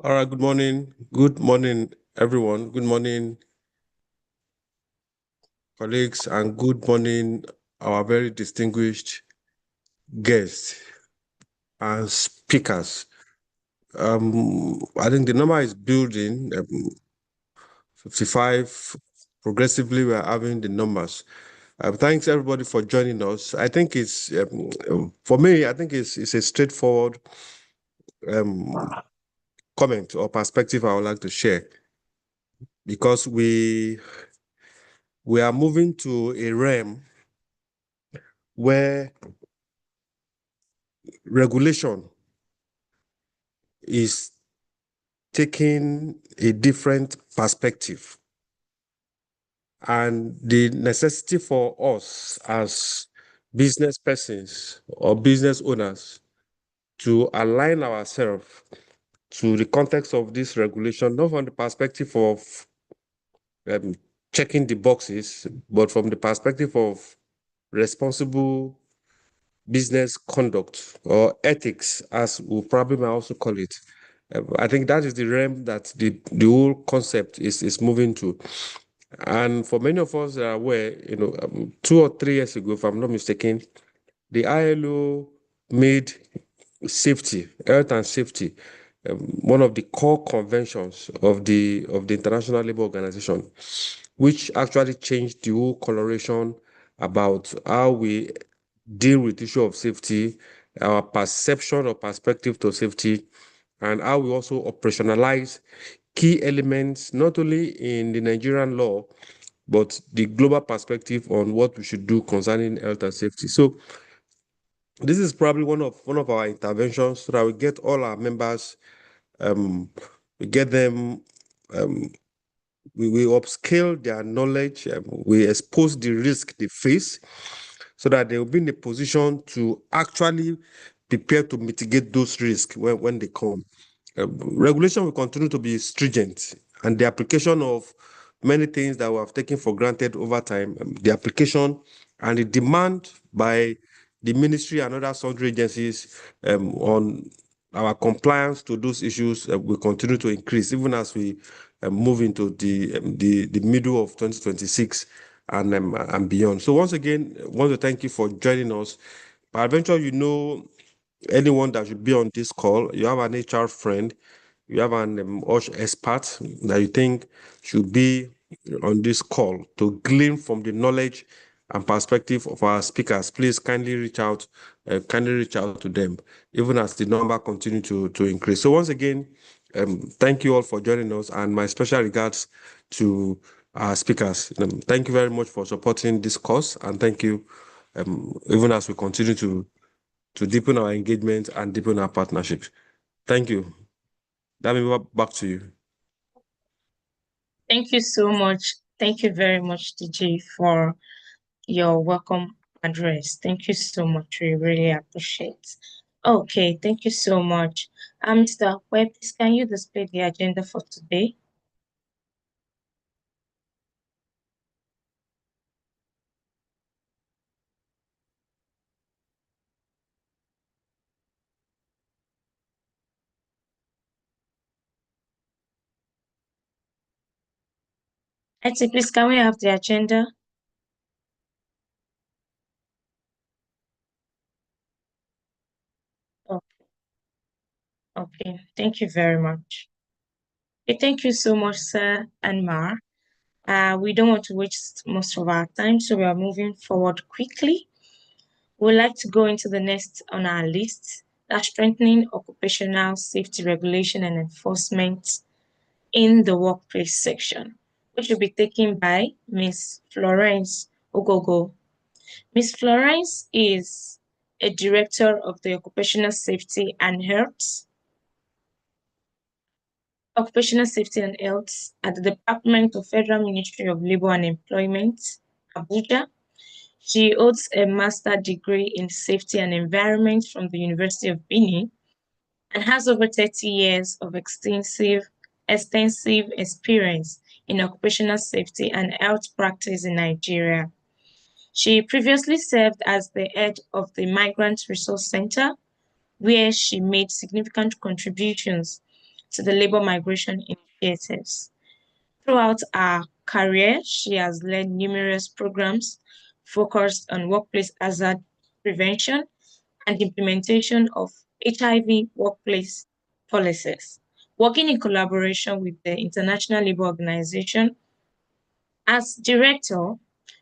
All right, good morning. Good morning, everyone. Good morning, colleagues, and good morning, our very distinguished guests and speakers. I think the number is building 55. Progressively, we are having the numbers. Thanks everybody for joining us. I think it's for me. I think it's a straightforward um, comment or perspective I would like to share because we are moving to a realm where regulation is taking a different perspective. And the necessity for us as business persons or business owners to align ourselves to the context of this regulation, not from the perspective of um, checking the boxes, but from the perspective of responsible business conduct or ethics, as we probably might also call it. I think that is the realm that the whole concept is moving to. And for many of us that are aware, 2 or 3 years ago, if I'm not mistaken, the ILO made safety, health and safety, one of the core conventions of the International Labour Organization, which actually changed the whole coloration about how we deal with issue of safety, our perception or perspective to safety, and how we also operationalize key elements, not only in the Nigerian law, but the global perspective on what we should do concerning health and safety. So this is probably one of our interventions so that we get all our members, we get them, we upscale their knowledge, we expose the risk they face so that they will be in a position to actually prepare to mitigate those risks when they come. Regulation will continue to be stringent, and the application of many things that we have taken for granted over time, the application and the demand by the ministry and other sundry agencies on our compliance to those issues will continue to increase, even as we move into the middle of 2026 and beyond. So once again, I want to thank you for joining us. Peradventure, anyone that should be on this call, you have an HR friend, you have an OSH expert that you think should be on this call to glean from the knowledge and perspective of our speakers, please kindly reach out to them, even as the number continue to increase. So once again, thank you all for joining us, and my special regards to our speakers. Thank you very much for supporting this cause, and thank you even as we continue to deepen our engagement and deepen our partnership. Thank you. Dami, back to you. Thank you so much. Thank you very much, DJ, for your welcome address. Thank you so much. We really appreciate. Okay, thank you so much. Mr. Webb, please can you display the agenda for today? Etty, please can we have the agenda? Okay, thank you very much. Okay, thank you so much, sir and Ma. We don't want to waste most of our time, so we are moving forward quickly. We'd like to go into the next on our list, that's strengthening occupational safety regulation and enforcement in the workplace section, which will be taken by Ms. Florence Ogogo. Ms. Florence is a director of the Occupational Safety and Health at the Department of Federal Ministry of Labor and Employment, Abuja. She holds a master's degree in safety and environment from the University of Benin and has over 30 years of extensive experience in occupational safety and health practice in Nigeria. She previously served as the head of the Migrant Resource Center, where she made significant contributions to the labor migration initiatives. Throughout her career, she has led numerous programs focused on workplace hazard prevention and implementation of HIV workplace policies. Working in collaboration with the International Labour Organization, as director,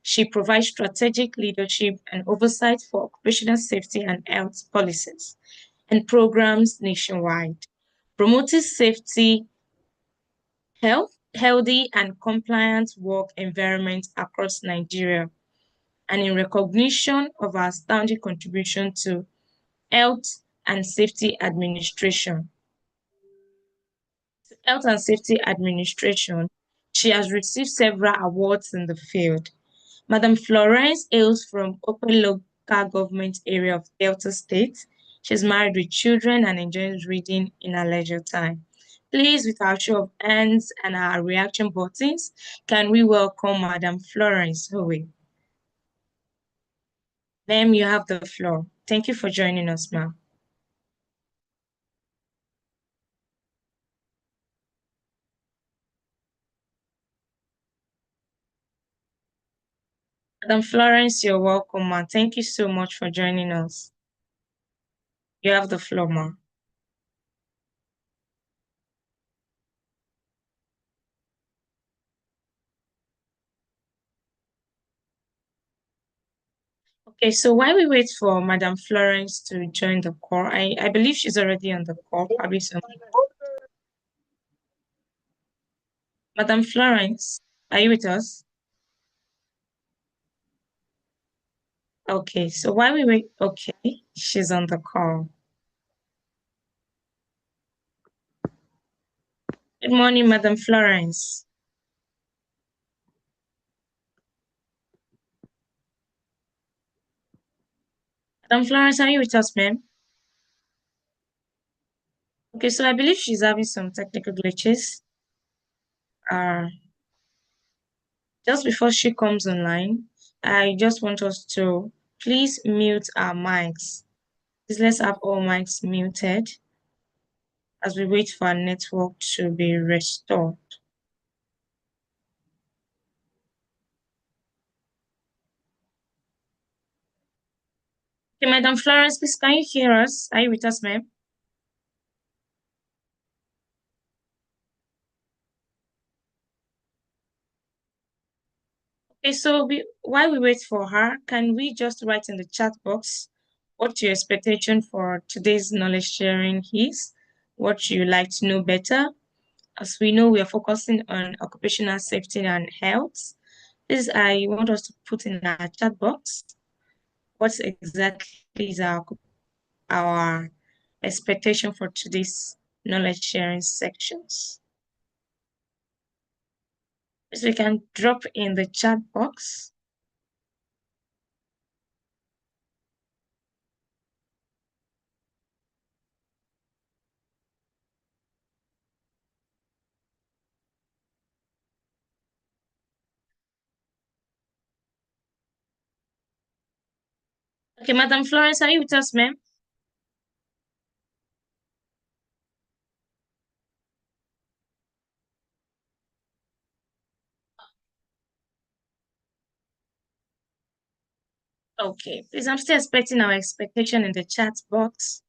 she provides strategic leadership and oversight for occupational safety and health policies and programs nationwide, promoting safety, healthy, and compliant work environments across Nigeria. And in recognition of her outstanding contribution to health and safety administration, she has received several awards in the field. Madam Florence hails from Open Local Government area of Delta State. She's married with children and enjoys reading in her leisure time. Please, with our show of hands and our reaction buttons, can we welcome Madam Florence Howe? Ma'am, you have the floor. Thank you for joining us, ma'am. Madam Florence, you're welcome, ma'am. Thank you so much for joining us. You have the floor, ma'am. Okay, so while we wait for Madam Florence to join the call, I believe she's already on the call, probably some. Madam Florence, are you with us? Okay, so while we wait, okay, she's on the call. Good morning, Madam Florence. Madam Florence, are you with us, ma'am? Okay, so I believe she's having some technical glitches. Uh, just before she comes online, I just want us to please mute our mics. Please let's have all mics muted as we wait for our network to be restored. Okay, Madam Florence, please can you hear us? Are you with us, ma'am? Okay, so while we wait for her, can we just write in the chat box what your expectation for today's knowledge sharing is, what you like to know better? As we know, we are focusing on occupational safety and health. This I want us to put in our chat box. What exactly is our expectation for today's knowledge sharing sections? So we can drop in the chat box. Okay, Madam Florence, are you with us, ma'am? Okay, please, I'm still expecting our expectation in the chat box.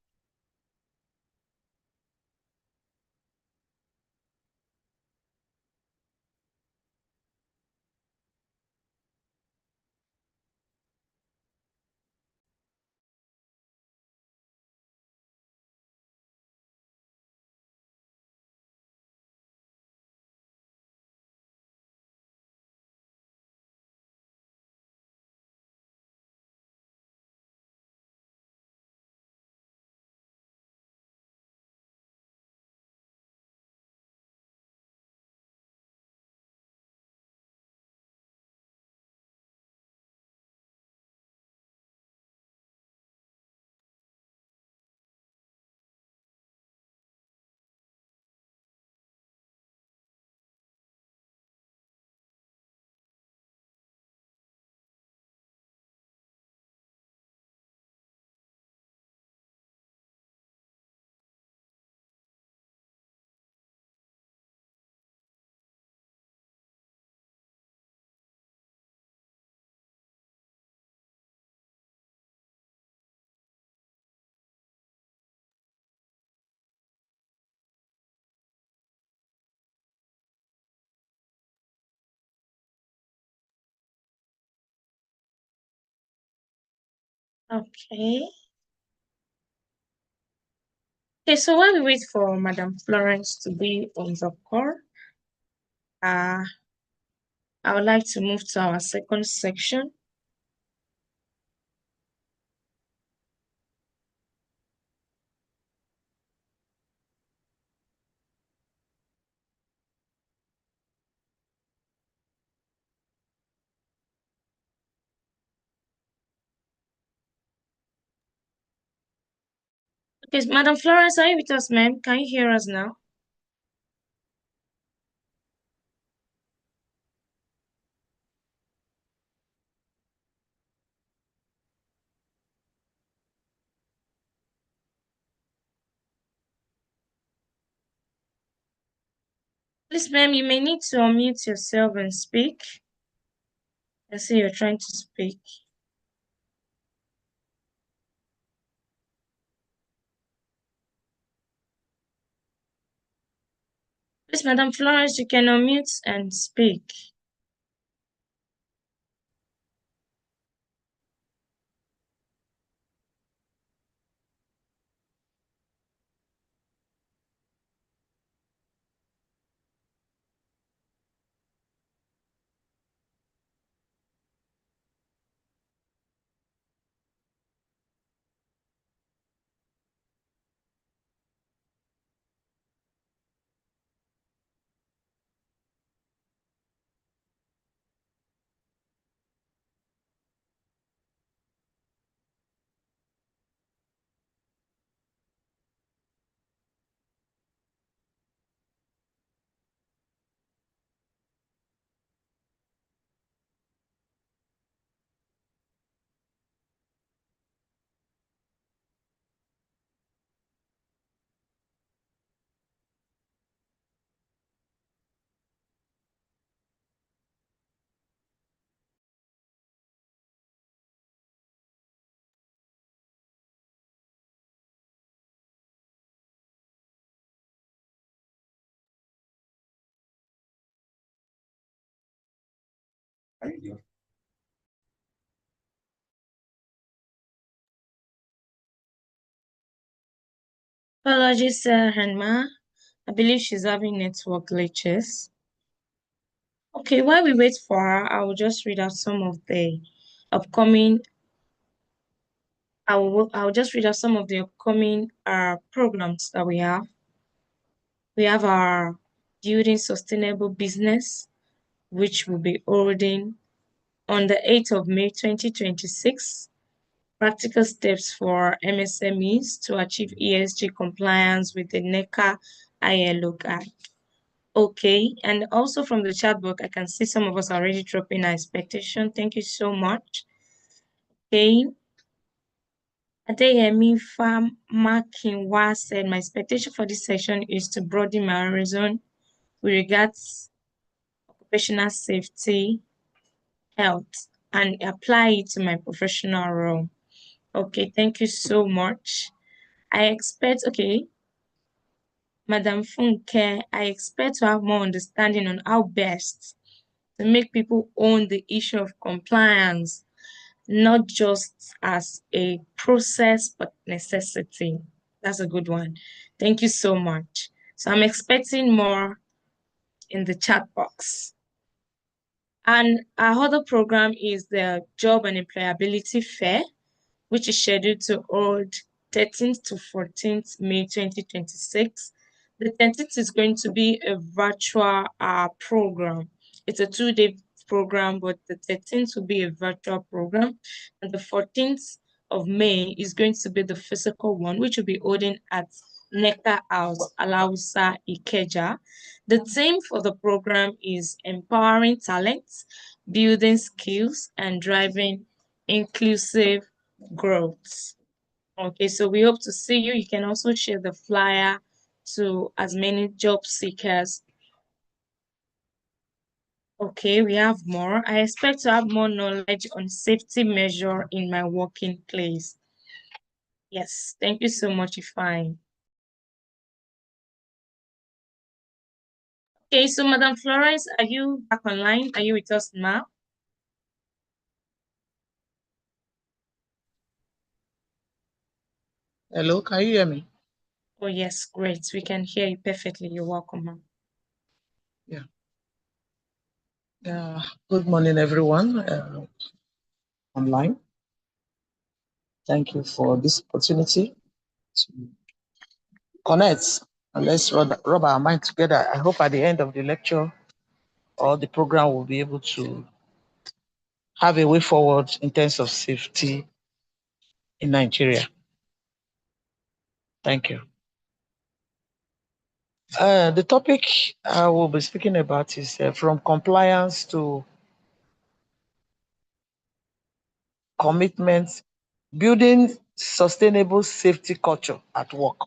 Okay. Okay, so while we wait for Madam Florence to be on the call, uh, I would like to move to our second section. Okay, Madam Florence, are you with us, ma'am? Can you hear us now? Please, ma'am, you may need to unmute yourself and speak. I see you're trying to speak. Please, Madam Florence, you can unmute and speak. Apologies, Hanma. I believe she's having network glitches. Okay, while we wait for her, I will just read out some of the upcoming. I will just read out some of the upcoming programs that we have. We have our Building Sustainable Business, which will be holding on the 8th of May 2026. Practical steps for MSMEs to achieve ESG compliance with the NECA ILO guide. Okay, and also from the chat box, I can see some of us already dropping our expectation. Thank you so much. Okay, Adeyemi Famakinwa said, my expectation for this session is to broaden my horizon with regards occupational safety, health, and apply it to my professional role. Okay, thank you so much. I expect, okay, Madam Funke, I expect to have more understanding on how best to make people own the issue of compliance, not just as a process, but necessity. That's a good one. Thank you so much. So I'm expecting more in the chat box. And our other program is the Job and Employability Fair, which is scheduled to hold 13th to 14th May 2026. The 13th is going to be a virtual program. It's a 2-day program, but the 13th will be a virtual program. And the 14th of May is going to be the physical one, which will be holding at Nectar House, Alausa, Ikeja. The theme for the program is empowering talents, building skills, and driving inclusive growth. Okay, so we hope to see you. You can also share the flyer to as many job seekers. Okay, we have more. I expect to have more knowledge on safety measure in my working place. Yes, thank you so much, Ifine. Okay, so Madam Florence, are you back online? Are you with us now? Hello, can you hear me? Oh, yes, great. We can hear you perfectly. You're welcome, ma'am. Yeah. Good morning, everyone online. Thank you for this opportunity to connect and let's rub our mind together. I hope at the end of the lecture or the program will be able to have a way forward in terms of safety in Nigeria. Thank you. The topic I will be speaking about is from compliance to commitment, building sustainable safety culture at work.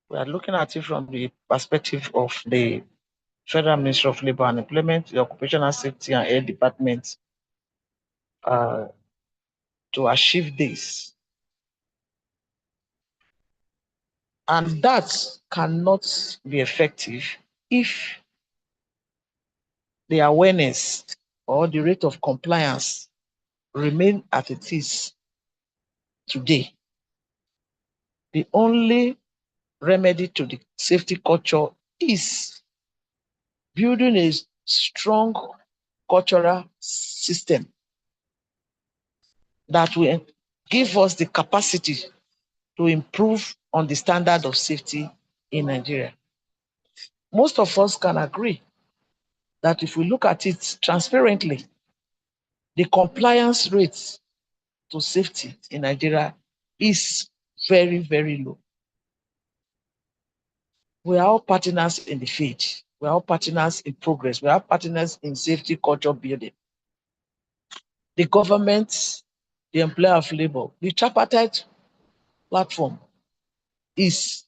We are looking at it from the perspective of the Federal Ministry of Labor and Employment, the Occupational Safety and Health Department, uh, to achieve this. And that cannot be effective if the awareness or the rate of compliance remain as it is today. The only remedy to the safety culture is building a strong cultural system that will give us the capacity to improve on the standard of safety in Nigeria. Most of us can agree that if we look at it transparently, the compliance rate to safety in Nigeria is very, very low. We are all partners in the field. We are all partners in progress. We are partners in safety culture building. The government, the employer of labor, the tripartite platform is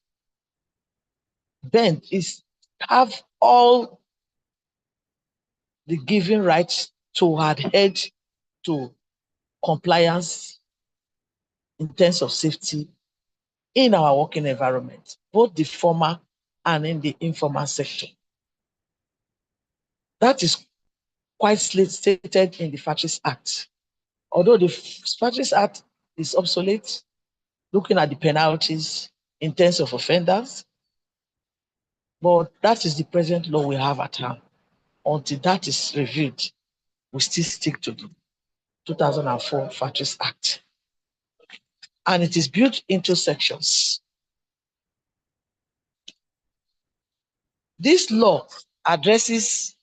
bent, is have all the given rights to adhere to compliance in terms of safety in our working environment, both the formal and in the informal sector. That is quite stated in the Factories Act. Although the Factories Act is obsolete, looking at the penalties in terms of offenders, but that is the present law we have at hand. Until that is reviewed, we still stick to the 2004 Factories Act. And it is built into sections. This law addresses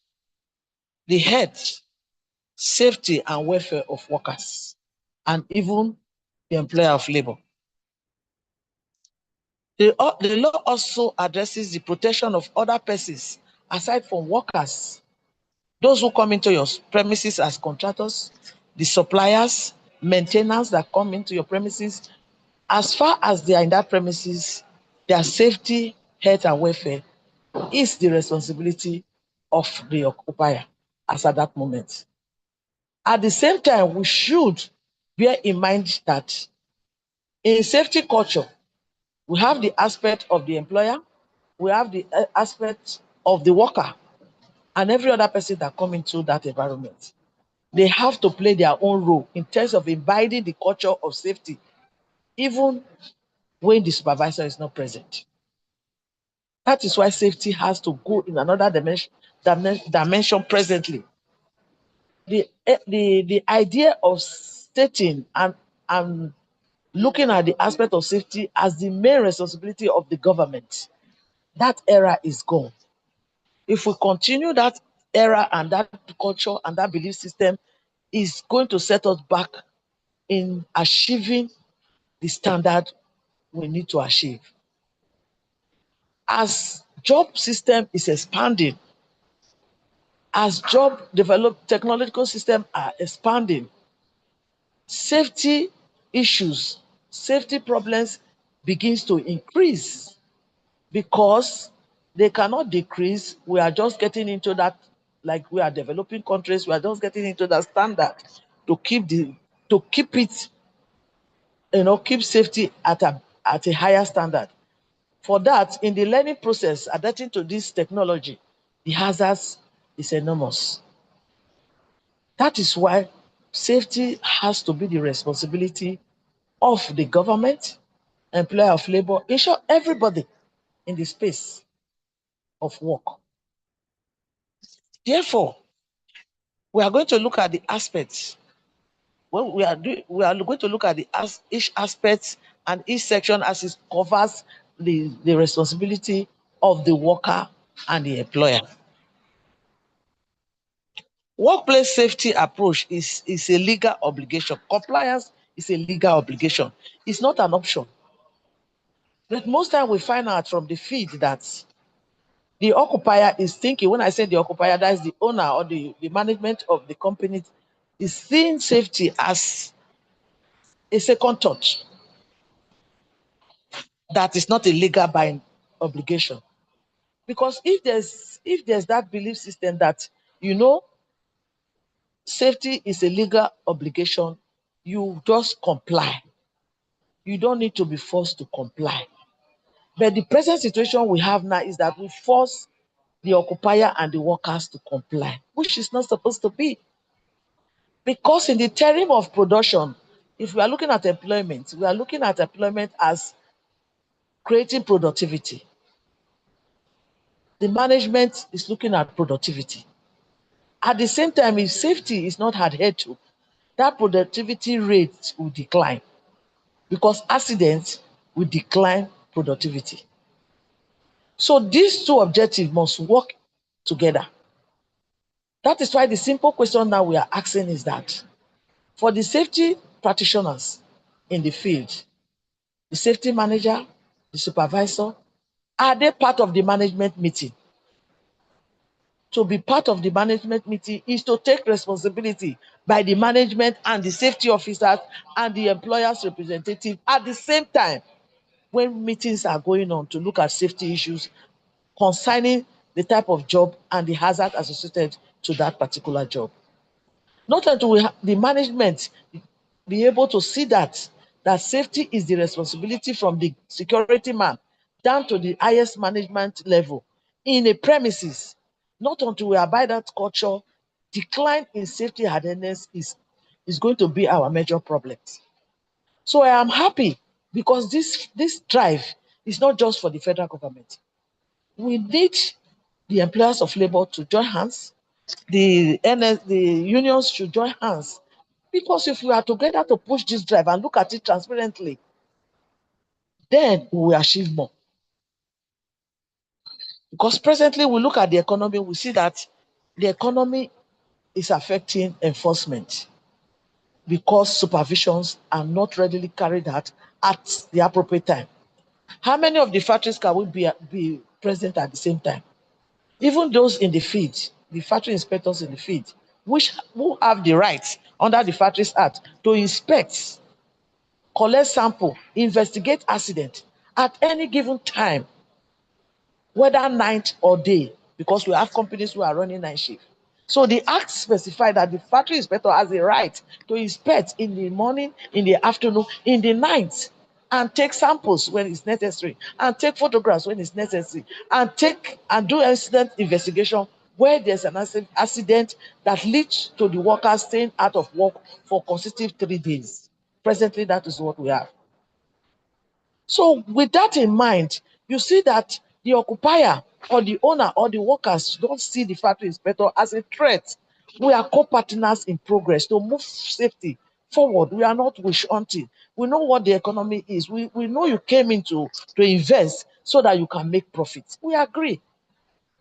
the health, safety, and welfare of workers, and even the employer of labor. The law also addresses the protection of other persons aside from workers, those who come into your premises as contractors, the suppliers, maintainers that come into your premises. As far as they are in that premises, their safety, health, and welfare is the responsibility of the occupier as at that moment. At the same time, we should bear in mind that in safety culture, we have the aspect of the employer, we have the aspect of the worker, and every other person that come into that environment. They have to play their own role in terms of imbibing the culture of safety, even when the supervisor is not present. That is why safety has to go in another dimension presently. The idea of stating and looking at the aspect of safety as the main responsibility of the government, that era is gone. If we continue that era and that culture and that belief system, is going to set us back in achieving the standard we need to achieve. As job system is expanding, as job technological system are expanding, safety issues, safety problems begins to increase because they cannot decrease. We are just getting into that, like we are developing countries, we are just getting into that standard to keep it, keep safety at a higher standard. For that, in the learning process, adapting to this technology, the hazards is enormous. That is why safety has to be the responsibility of the government, employer of labor, in short, everybody in the space of work. Therefore, we are going to look at the aspects. Well, we are going to look at each aspect and each section as it covers the responsibility of the worker and the employer. Workplace safety approach is a legal obligation. Compliance is a legal obligation. It's not an option. But most time we find out from the field that the occupier is thinking, when I say the occupier, that is the owner or the management of the company, is seeing safety as a second thought. That is not a legal binding obligation. Because if there's that belief system that, safety is a legal obligation, you just comply. You don't need to be forced to comply. But the present situation we have now is that we force the occupier and the workers to comply, which is not supposed to be. Because in the term of production, if we are looking at employment, we are looking at employment as creating productivity. The management is looking at productivity. At the same time, if safety is not adhered to, that productivity rate will decline because accidents will decline productivity. So these two objectives must work together. That is why the simple question now we are asking is that for the safety practitioners in the field, the safety manager, the supervisor, are they part of the management meeting? To be part of the management meeting is to take responsibility by the management and the safety officers and the employer's representative at the same time when meetings are going on to look at safety issues concerning the type of job and the hazard associated to that particular job. Not until the management be able to see that safety is the responsibility from the security man down to the highest management level in a premises. Not until we abide that culture, decline in safety awareness is going to be our major problem. So I am happy because this drive is not just for the federal government. We need the employers of labor to join hands. The unions should join hands. Because if we are together to push this drive and look at it transparently, then we will achieve more. Because presently we look at the economy, we see that the economy is affecting enforcement because supervisions are not readily carried out at the appropriate time. How many of the factories can we be present at the same time? Even those in the field, the factory inspectors in the field, who have the rights under the Factories Act to inspect, collect sample, investigate accident at any given time, whether night or day, because we have companies who are running night shift. So the act specifies that the factory inspector has the right to inspect in the morning, in the afternoon, in the night, and take samples when it's necessary, and take photographs when it's necessary, and do incident investigation where there's an accident that leads to the worker staying out of work for consecutive 3 days. Presently, that is what we have. So with that in mind, you see that the occupier or the owner or the workers don't see the factory inspector as a threat. We are co-partners in progress to move safety forward. We are not wish hunting. We know what the economy is. We know you came in to invest so that you can make profits. We agree.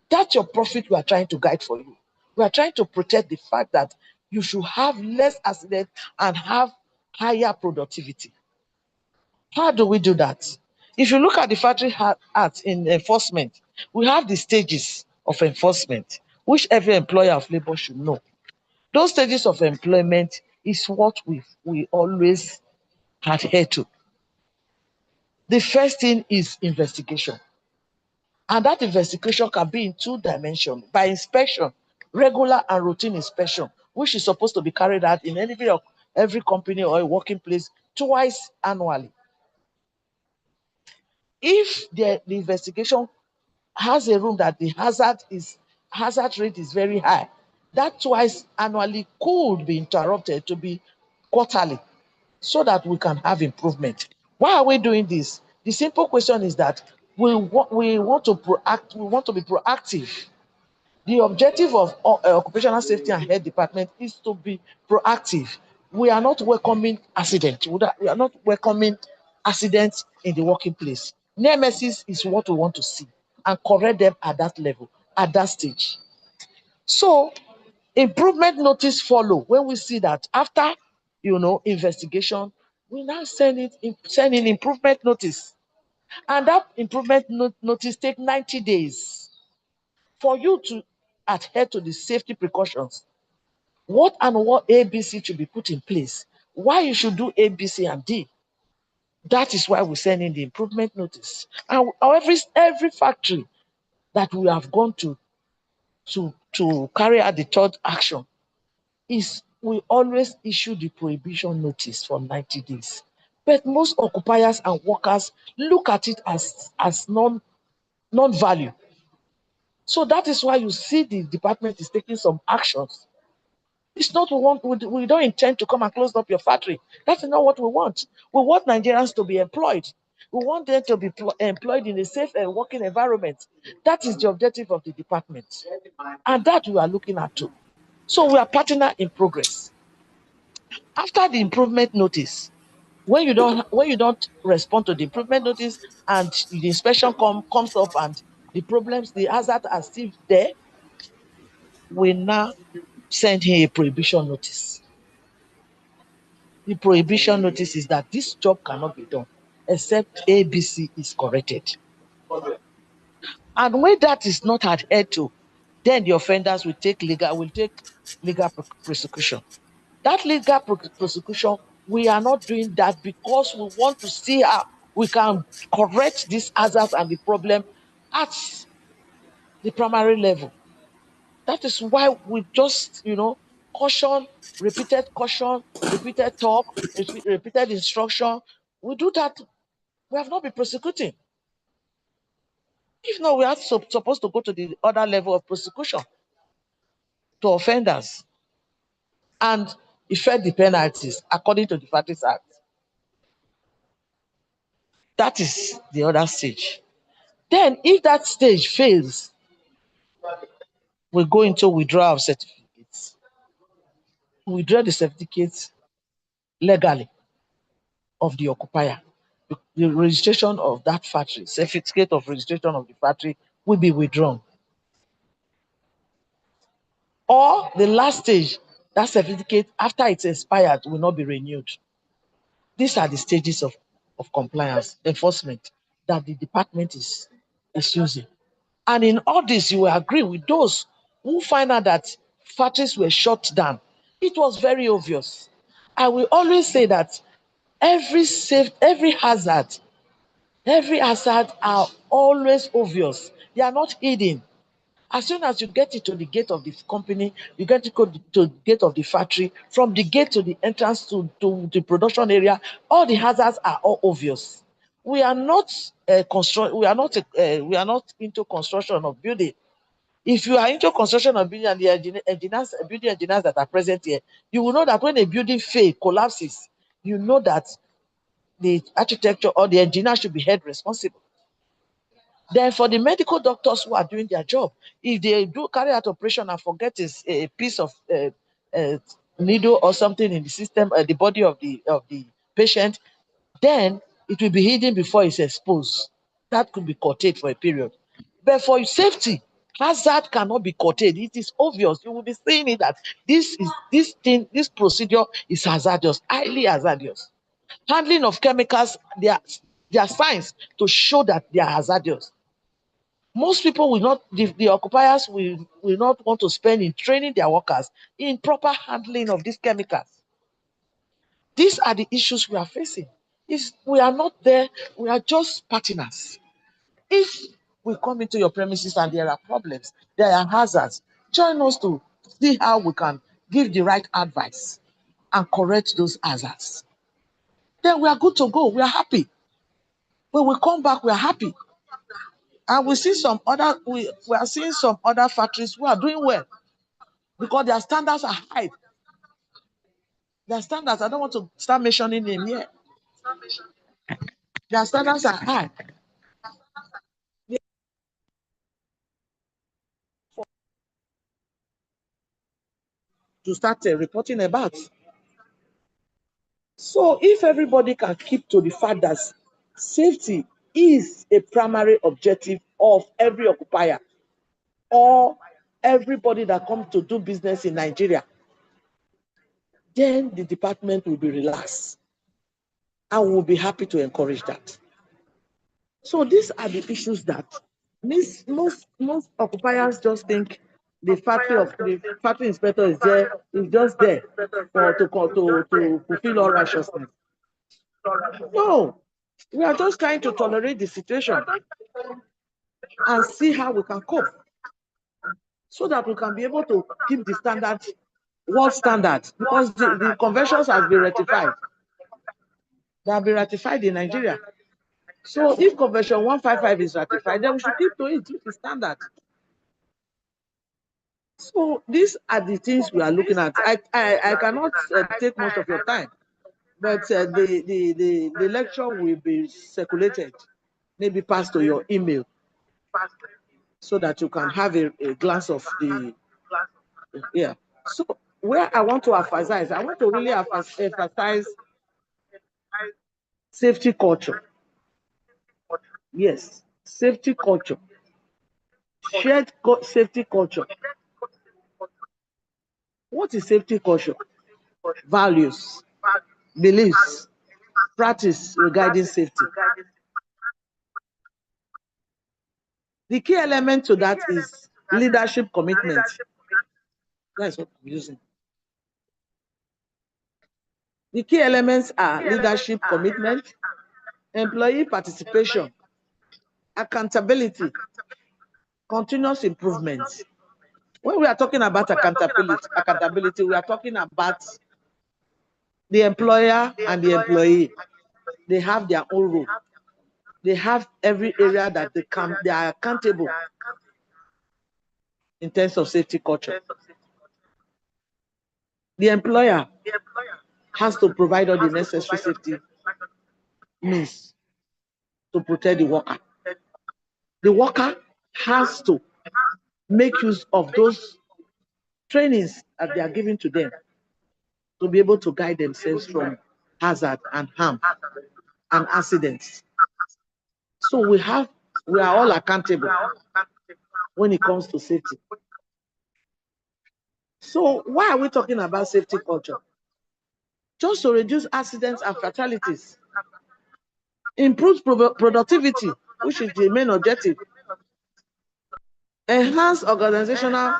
That's your profit we are trying to guide for you. We are trying to protect the fact that you should have less accident and have higher productivity. How do we do that? If you look at the Factory Act in enforcement, we have the stages of enforcement, which every employer of labor should know. Those stages of employment is what we always adhere to. The first thing is investigation. And that investigation can be in 2 dimensions, by inspection, regular and routine inspection, which is supposed to be carried out in every company or a working place twice annually. If the investigation has a room that the hazard rate is very high, that twice annually could be interrupted to be quarterly, so that we can have improvement. Why are we doing this? The simple question is that we want to be proactive. The objective of Occupational Safety and Health Department is to be proactive. We are not welcoming accidents. We are not welcoming accidents in the working place. Near misses is what we want to see and correct them at that level, at that stage. So improvement notice follow when we see that after investigation, we now send in improvement notice. And that improvement notice take 90 days for you to adhere to the safety precautions. What ABC should be put in place, why you should do A, B, C, and D. That is why we send in the improvement notice. And every factory that we have gone to carry out the third action is we always issue the prohibition notice for 90 days. But most occupiers and workers look at it as non-value. So that is why you see the department is taking some actions. It's not we don't intend to come and close up your factory. That's not what we want. We want Nigerians to be employed. We want them to be employed in a safe and working environment. That is the objective of the department. And that we are looking at too. So we are partner in progress. After the improvement notice, when you don't respond to the improvement notice and the inspection comes up and the hazard are still there, we now send him a prohibition notice. The prohibition notice is that this job cannot be done except ABC is corrected. And when that is not adhered to, then the offenders will take legal prosecution. That legal prosecution, we are not doing that because we want to see how we can correct these hazards and the problem at the primary level. That is why we just, caution, repeated talk, repeated instruction. We do that. We have not been prosecuting. If not, we are supposed to go to the other level of prosecution to offenders and effect the penalties according to the Factories Act. That is the other stage. Then, if that stage fails, we go into withdrawal of certificates. We withdraw the certificates legally of the occupier. The registration of that factory, certificate of registration of the factory will be withdrawn. Or the last stage, that certificate, after it's expired, will not be renewed. These are the stages of compliance, enforcement that the department is using. And in all this, you will agree with those who find out that factories were shut down. It was very obvious. I will always say that every hazard are always obvious. They are not hidden. As soon as you get into the gate of the company, you get to go to the gate of the factory, from the gate to the entrance to the production area, all the hazards are all obvious. We are not we are not into construction of building. If you are into construction of building and the building engineers that are present here, you will know that when a building collapses, you know that the architecture or the engineer should be held responsible. Then for the medical doctors who are doing their job, if they do carry out operation and forget a piece of needle or something in the system, the body of the patient, then it will be hidden before it's exposed. That could be curtailed for a period. But for safety, hazard cannot be curtailed. It is obvious. You will be seeing it that this procedure is hazardous, highly hazardous. Handling of chemicals, there are signs to show that they are hazardous. Most people will not, the occupiers will not want to spend in training their workers in proper handling of these chemicals. These are the issues we are facing. If we are not there, we are just partners. If we come into your premises and there are problems, there are hazards, join us to see how we can give the right advice and correct those hazards. Then we are good to go. We are happy. When we come back, we are happy. And we are seeing some other factories who are doing well because their standards are high. Their standards, I don't want to start mentioning them here. Their standards are high. To start reporting about. So if everybody can keep to the fact that safety is a primary objective of every occupier or everybody that comes to do business in Nigeria, then the department will be relaxed. I will be happy to encourage that. So these are the issues that most occupiers just think the factory inspector is just there to fulfill all righteousness. No, we are just trying to tolerate the situation and see how we can cope so that we can be able to keep the standard, world standard, because the conventions have been ratified. They have been ratified in Nigeria. So if Convention 155 is ratified, then we should keep to it, which is standard. So these are the things we are looking at. I cannot take much of your time, but the lecture will be circulated, maybe passed to your email, so that you can have a glance of the, yeah. So where I want to emphasize, I want to really emphasize safety culture. Yes, safety culture, shared safety culture. What is safety culture? Values, beliefs, practice regarding safety. The key element to that is leadership commitment. That's what I'm using. The key elements are leadership commitment, employee participation, accountability, continuous improvement. When we are talking about accountability, we are talking about the employer and the employee. They have their own role. They have every area that they are accountable in terms of safety culture. The employer has to provide all the necessary safety means to protect the worker. The worker has to make use of those trainings that they are giving to them to be able to guide themselves from hazard and harm and accidents. So we are all accountable when it comes to safety. So why are we talking about safety culture? Just to reduce accidents and fatalities, improve productivity, which is the main objective, enhance organizational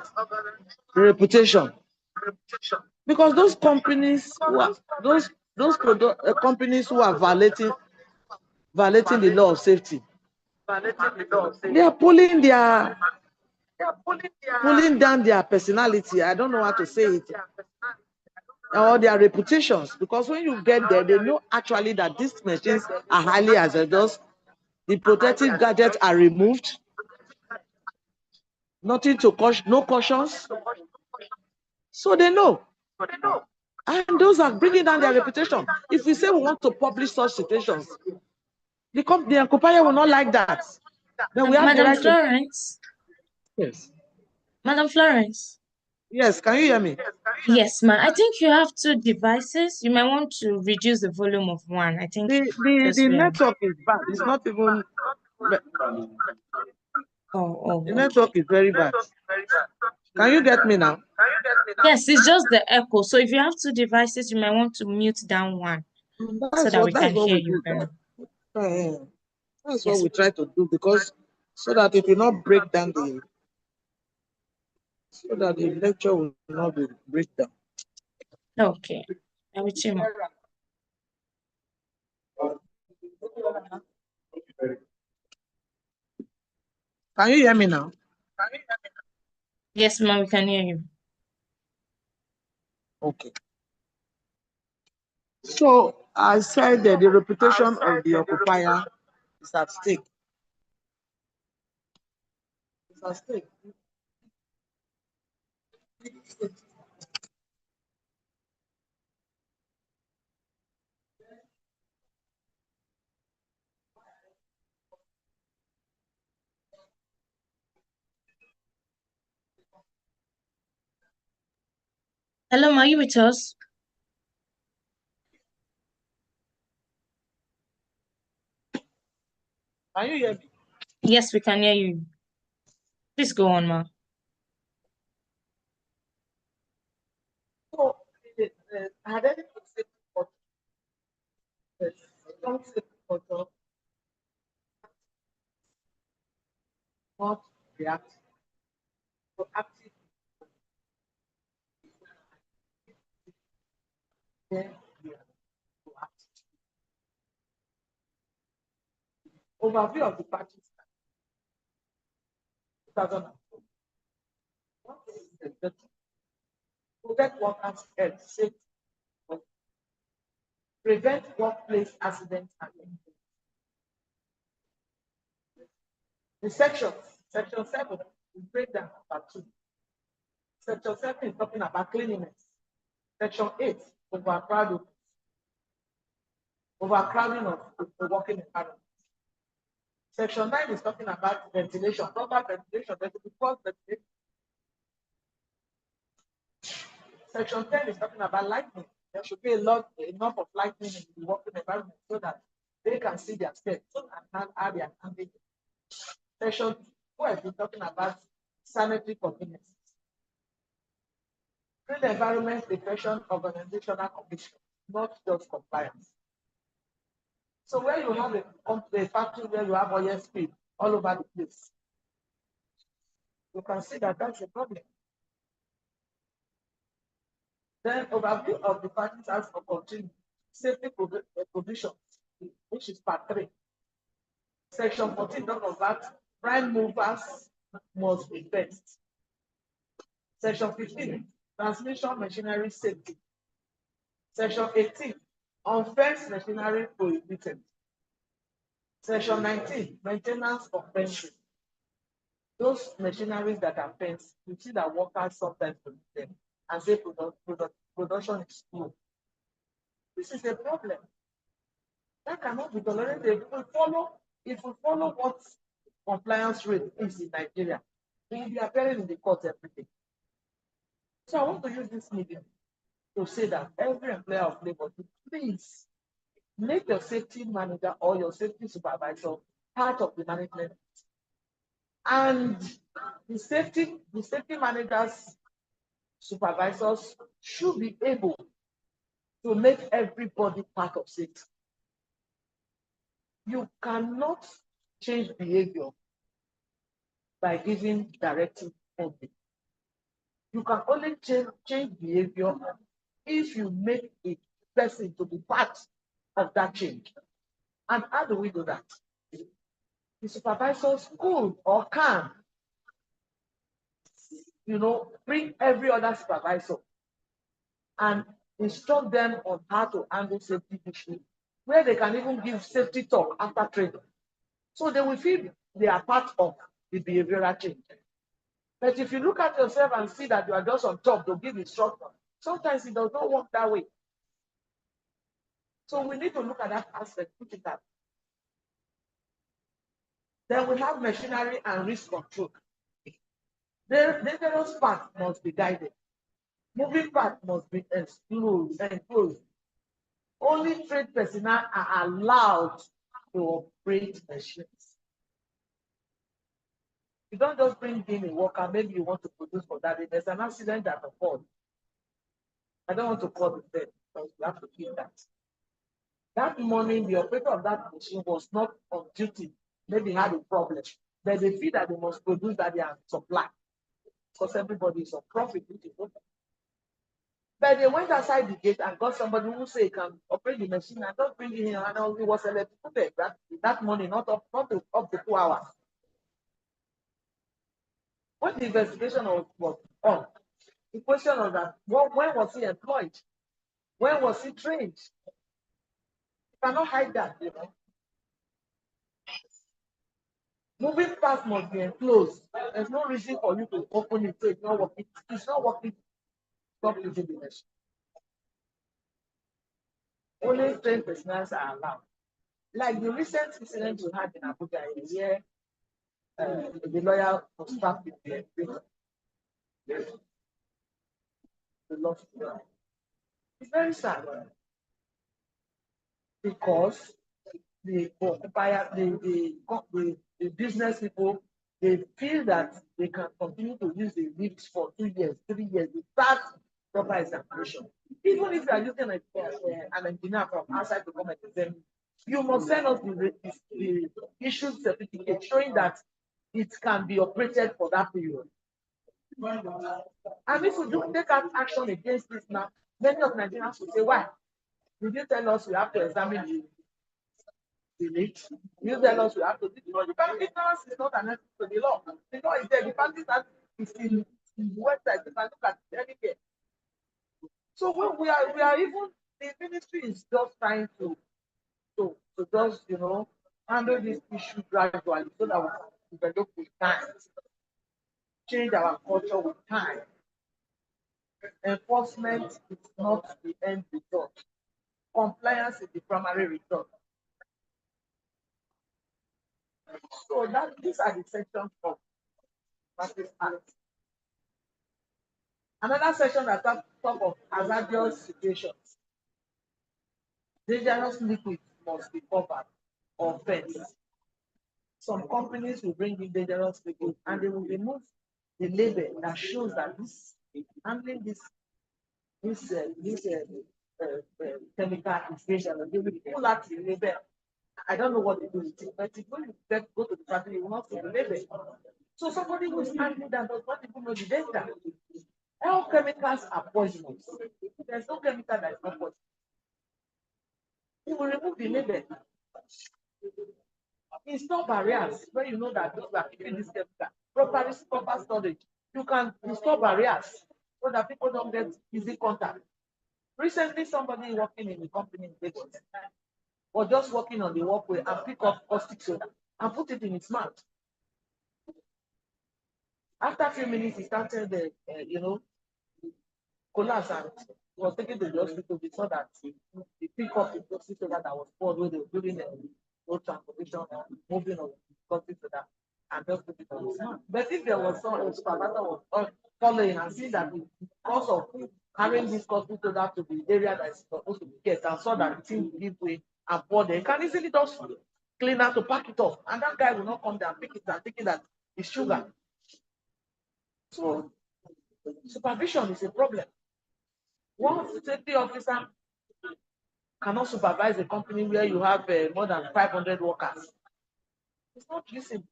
reputation, because those companies companies who are violating the law of safety, they are pulling down their personality. I don't know how to say it, or their reputations, because when you get there, they know actually that these machines are highly hazardous. The protective gadgets are removed. Nothing to caution, no cautions. So they know. And those are bringing down their reputation. If we say we want to publish such situations, the occupier will not like that. Then we have the Madam right Florence. Yes. Madam Florence. Yes, can you hear me? Yes, ma'am. I think you have two devices. You might want to reduce the volume of one. I think because The we are. network is bad. It's not even. The Okay. network is very bad. Can you get me now? Yes, it's just the echo. So if you have two devices, you might want to mute down one so that we That's can what hear we you do. better. That's what Yes. we try to do, because so that it will not break down so that the lecture will not be break down. Okay. I will tune up. Can you hear me now? Yes, ma'am, we can hear you. Okay. So I said that the reputation of the occupier is at stake. It's at stake. Hello, are you with us? Can you hear me? Yes, we can hear you. Please go on, ma. So, had anything to say about this? Don't say about not react, proactive, then we are proactive. Overview of the parties. 2004. What is the objective? Protect workers' health, safety, prevent workplace accidents and injuries. The section 7, we break down number 2. Section 7 is talking about cleanliness. Section 8, overcrowding of the working environment. Section 9 is talking about ventilation, proper ventilation, there should be cross ventilation. Section 10 is talking about lighting. There should be enough of lighting in the working environment so that they can see their steps and how they are handling it. Section 12 is talking about sanitary convenience. Clean environment depression organizational condition, not just compliance. So where you have a factory where you have oil spill all over the place, you can see that that's a problem. Then overview of the parties as for continuing safety provisions, which is part 3. Section 14 talks about prime movers must be fenced. Section 15, transmission machinery safety. Section 18, unfenced machinery prohibited. Section 19, maintenance of fencing. Those machineries that are fenced, you see that workers sometimes produce them and say production is slow. This is a problem. That cannot be tolerated. If we follow what compliance rate is in Nigeria, we will be appearing in the court every day. So I want to use this medium to say that every employer of labor, please make your safety manager or your safety supervisor part of the management. And the safety managers, supervisors should be able to make everybody part of safety. You cannot change behavior by giving directive only. You can only change behavior if you make a person to be part of that change. And how do we do that? The supervisors could or can, bring every other supervisor and instruct them on how to handle safety issues, where they can even give safety talk after training. So they will feel they are part of the behavioral change. But if you look at yourself and see that you are just on top to give instruction, sometimes it does not work that way. So we need to look at that aspect critically. Then we have machinery and risk control. The dangerous part must be guided. Moving part must be enclosed. Only trained personnel are allowed to operate machines. You don't just bring in a worker, maybe you want to produce for that day. There's an accident that occurred. I don't want to call it dead because we have to keep that. That morning, the operator of that machine was not on duty. Maybe had a problem. But they feel that they must produce that they are supply. Because everybody is on profit, which is okay. But they went outside the gate and got somebody who say can operate the machine and not bring it in and only was electrocuted that money, not up to 2 hours. When the investigation was on, the question was that when was he employed? When was he trained? You cannot hide that, Moving parts must be enclosed. There's no reason for you to open it so it's not working. It's not working. Stop using the machine. Only trained personnel are allowed. Like the recent incident we had in Abuja, where the lawyer was stabbed with the They lost it. It's very sad because the occupier, the business people, they feel that they can continue to use the lifts for 2 years, 3 years without proper examination. Even if you are using an engineer from outside to come and examine, you must send us the issued certificate showing that it can be operated for that period. And if we do take action against this now, many of Nigerians will say, why? Did you tell us we have to examine the lift? You tell us we have to do it. Ignorance is not an answer to the law. The law is there. The parties that is in the website. You can look at it anywhere. So when we are even, the ministry is just trying to just, handle this issue gradually so that we can develop with time, change our culture with time. Enforcement is not the end result. Compliance is the primary result. So these are the sections of Practice Act. Another section that talk of hazardous situations. Dangerous liquids must be covered or fenced. Some companies will bring in dangerous liquid and they will remove the label that shows that this handling this chemical is dangerous. They will pull out the label. I don't know what they do with it, but if you go to the factory, you will not see the label. So somebody who is handling that does not even know the danger. All chemicals are poisonous. There's no chemical that is not poisonous. You will remove the label. Install barriers when you know that those are keeping this chemical. Proper storage. You can install barriers so that people don't get easy contact. Recently, somebody working in the company in Lagos was just walking on the walkway and pick up caustic soda and put it in his mouth. After a few minutes, he started, collapse and was taken to the hospital. We saw that he picked up the caustic soda that was poured when they were doing the road transportation and moving on caustic soda and just put it on his mouth. But if there was some supervisor was following and seeing that because of carrying this caustic soda to the area that is supposed to be kept and saw that the thing give way and pour there, can easily just clean out to pack it off. And that guy will not come there and pick it and thinking that it's sugar. So supervision is a problem. One safety officer cannot supervise a company where you have more than 500 workers. It's not feasible.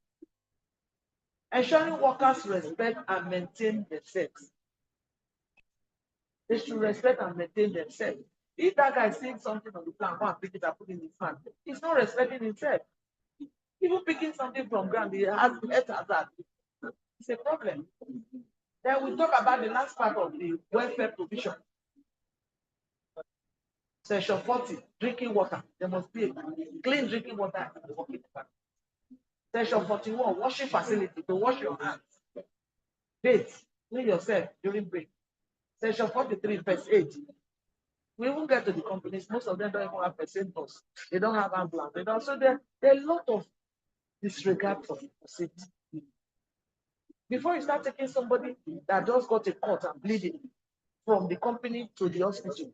Ensuring workers respect and maintain themselves. They should respect and maintain themselves. If that guy is seeing something on the plan, go and pick it and put it in his hand. He's not respecting himself. Even picking something from ground, he has health hazard. It's a problem. Then we talk about the last part of the welfare provision. Section 40, drinking water. There must be clean drinking water in the working environment. Section 41, washing facility to wash your hands. Bathe, clean yourself during break. Section 43, first aid. We won't get to the companies. Most of them don't even have first aid bus. They don't have ambulance. They don't. So there are a lot of disregard for safety. Before you start taking somebody that just got a cut and bleeding from the company to the hospital,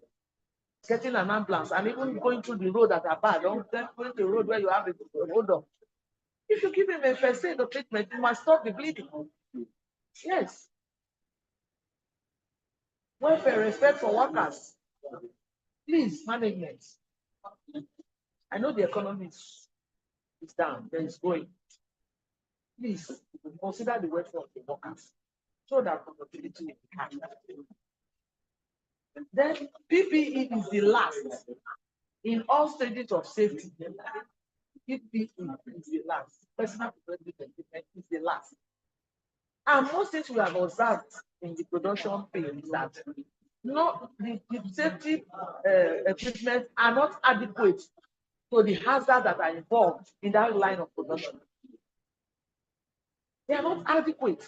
getting an ambulance and even going through the road that are bad, don't going to the road where you have a hold up. If you give him a first aid or treatment, you must stop the bleeding. Yes. Welfare, respect for workers. Please, management. I know the economy is down, there is going. Please consider the welfare of the workers so that productivity will be high. Then PPE is the last in all stages of safety. PPE is the last. Personal protective equipment is the last. And most things we have observed in the production field is that the safety equipment are not adequate to the hazards that are involved in that line of production. They are not adequate.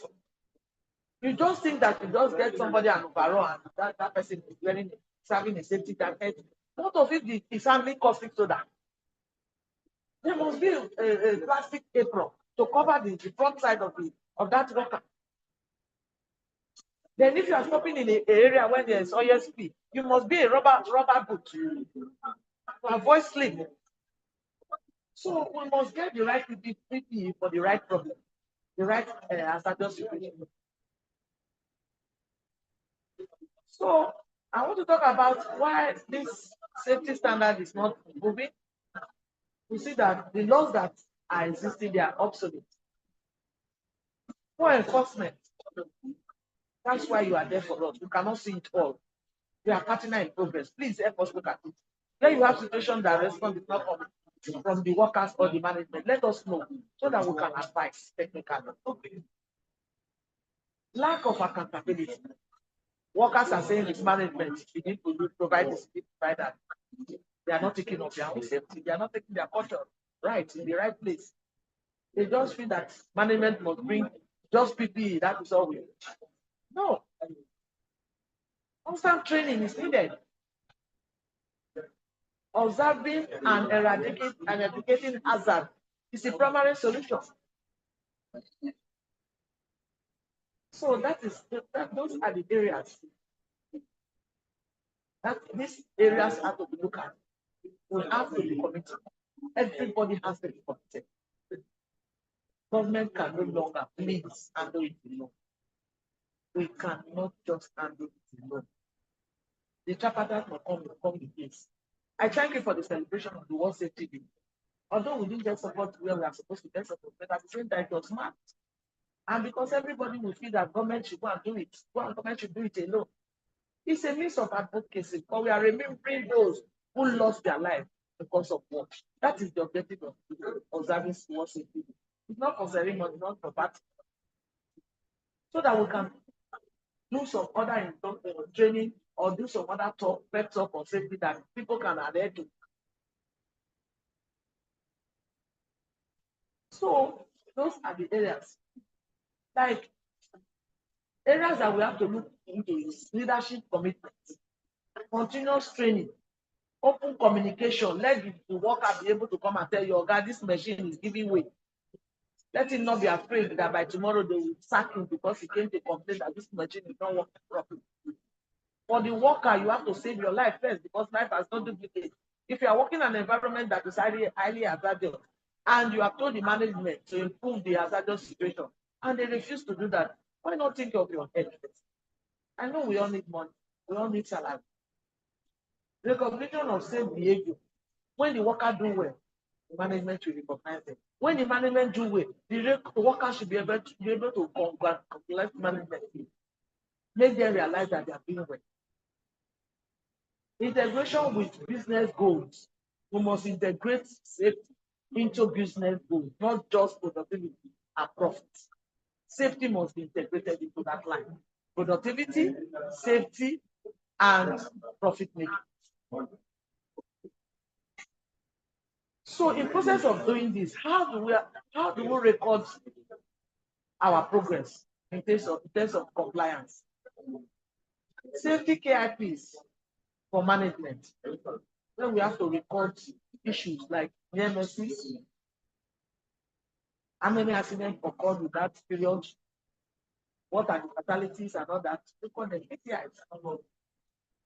You just think that you just get somebody an overall and that person is serving a safety jacket. What of it is handling caustic soda? There must be a plastic apron to cover the front side of that worker. Then if you are stopping in an area where there is oil spill, you must be a rubber boot to avoid slip. So we must get the right PPE for the right problem, the right hazardous situation. So I want to talk about why this safety standard is not moving. We see that the laws that are existing, they are obsolete. For enforcement, that's why you are there for us. We cannot see it all. We are partner in progress. Please help us look at it. Then you have situations that respond is not coming from the workers or the management. Let us know so that we can advise technically. Okay. Lack of accountability. Workers are saying it's management. We need to provide this, provide that. They are not taking of their own safety. They are not taking their culture right in the right place. They just feel that management must bring just PPE. That is all we need. No. Constant training is needed. Observing and eradicating hazard is a primary solution. So those are the areas that these areas have to be looked at. We have to be committed. Everybody has to be committed. Government can no longer please handle it alone. We cannot just handle it alone. The chapters will come in place. I thank you for the celebration of the World Safety Day. Although we didn't get support where we are supposed to get support, but at the same time, it was smart. And because everybody will feel that government should go and do it, government should do it alone. It's a means of advocacy, but we are remembering those who lost their life because of war. That is the objective of observing World Safety Day. It's not for ceremony, not for party. So that we can do some other training or do some other pep talk or safety that people can adhere to. So those are the areas. Like areas that we have to look into is leadership commitment, continuous training, open communication. Let the worker be able to come and tell you, oh God, this machine is giving way. Let him not be afraid that by tomorrow they will sack him because he came to complain that this machine is not working properly. For the worker, you have to save your life first because life has no duplicate. If you are working in an environment that is highly hazardous and you have told the management to improve the hazardous situation and they refuse to do that, why not think of your head first? I know we all need money. We all need salary. Recognition of safe behavior. When the worker do well, the management should recognize them. When the management do well, the worker should be able to congratulate management. Make them realize that they are doing well. Integration with business goals. We must integrate safety into business goals, not just productivity and profit. Safety must be integrated into that line. Productivity, safety, and profit making. So in process of doing this, how do we record our progress in terms of compliance? Safety KIPs for management. Then we have to record issues like near misses, how many accidents occurred with that period, what are the fatalities and all that. Record them. KPIs.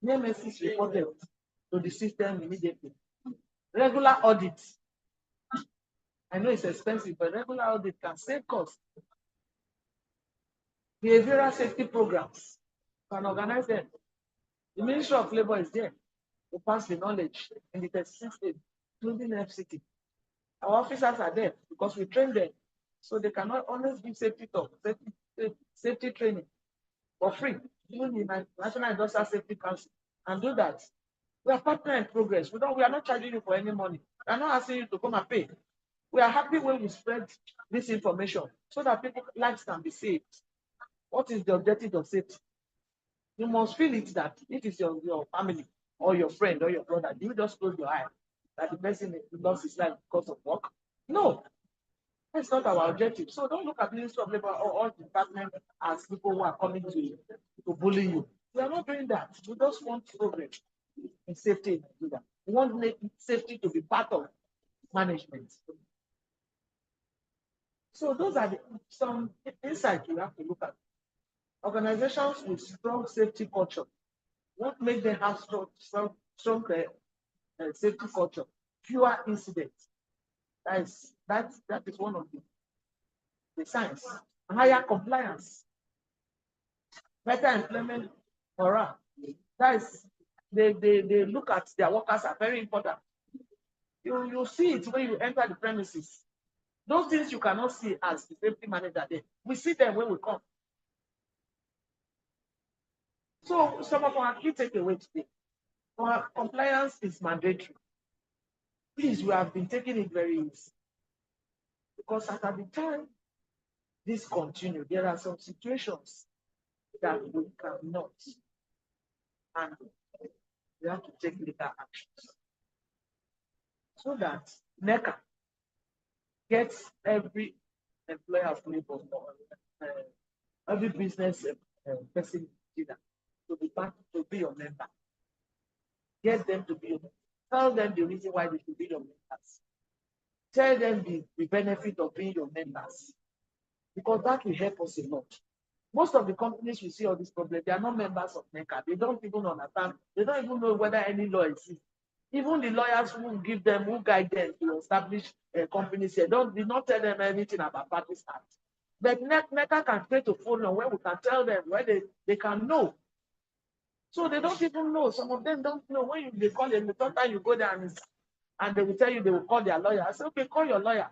Near misses reported to the system immediately. Regular audits. I know it's expensive, but regular audit can save costs. Behavioral safety programs can organize them. The Ministry of Labor is there to pass the knowledge in the 36 states, including FCT. Our officers are there because we train them, so they cannot always give safety talk, safety training for free, even the National Industrial Safety Council, and do that. We are partner in progress. We are not charging you for any money. We are not asking you to come and pay. We are happy when we spread this information so that people's lives can be saved. What is the objective of safety? You must feel it that it is your family or your friend or your brother. You just close your eye that the person lost his life because of work. No, that's not our objective. So don't look at the Ministry of Labor or all departments as people who are coming to bully you. We are not doing that. We just want progress in safety in Nigeria. We want safety to be part of management. So those are some insights you have to look at. Organizations with strong safety culture, what makes them have strong safety culture? Fewer incidents. That is one of the signs. Higher compliance, better employment morale. That is, they look at their workers are very important. You see it when you enter the premises. Those things you cannot see as the safety manager there. We see them when we come. So some of our key takeaways today. Our compliance is mandatory. Please, we have been taking it very easy. Because at the time this continues, there are some situations that we cannot handle. We have to take legal actions. So that NECA gets every employer of labor, every business person to be your member. Get them to be your member. Tell them the reason why they should be your members. Tell them the benefit of being your members. Because that will help us a lot. Most of the companies we see all this problem, they are not members of NECA. They don't even understand. They don't even know whether any law exists. Even the lawyers who guide them to establish companies here, did not tell them anything about Practice Act. But NECA can create a phone number where we can tell them where they can know. So they don't even know. Some of them don't know. When they call them, the first time you go there and they will tell you they will call their lawyer. I say, okay, call your lawyer.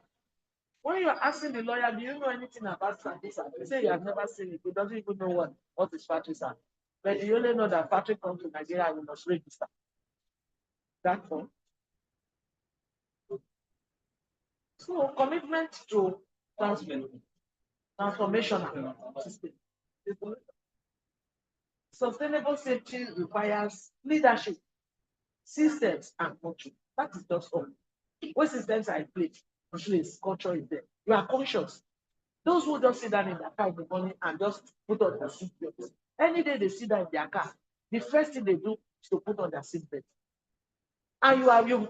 When you're asking the lawyer, do you know anything about Practice Act? They say you have never seen it. He doesn't even know what is Practice Act. But you only know that factory comes to Nigeria, you must register. That's all. So commitment to transformational system. Sustainable safety requires leadership, systems, and culture. That is just all. What systems are in place, culture is there. You are conscious. Those who just sit down in their car in the morning and just put on their seatbelt. Any day they sit down in their car, the first thing they do is to put on their seatbelt. And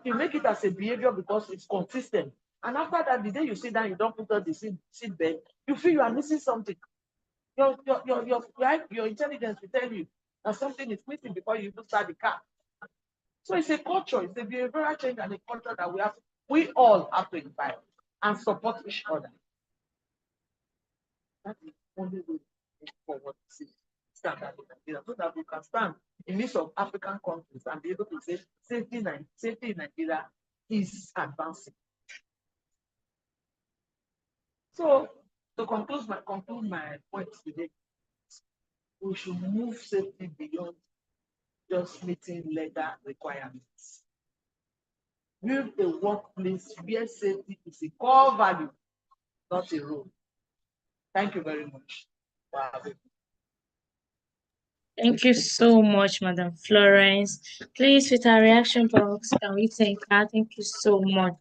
you make it as a behavior because it's consistent. And after that, the day you sit down, you don't put on the seatbelt, you feel you are missing something. Your intelligence will tell you that something is missing before you even start the car. So it's a culture, it's a behavioral change and a culture that we all have to invite and support each other. That is the only way forward to see standard in Nigeria, so that we can stand in midst of African countries and be able to say safety in Nigeria is advancing. So to conclude my points today, we should move safety beyond just meeting legal requirements. Build a workplace where safety is a core value, not a rule. Thank you very much for having me. Thank you so much, Madam Florence. Please, with our reaction box, can we thank her? Thank you so much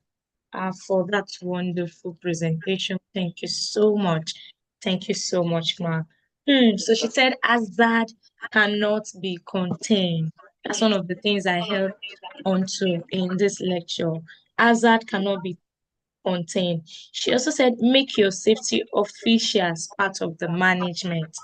for that wonderful presentation. Thank you so much. Thank you so much, Ma. So she said, hazard cannot be contained. That's one of the things I held onto in this lecture. Hazard cannot be contained. She also said, make your safety officials part of the management.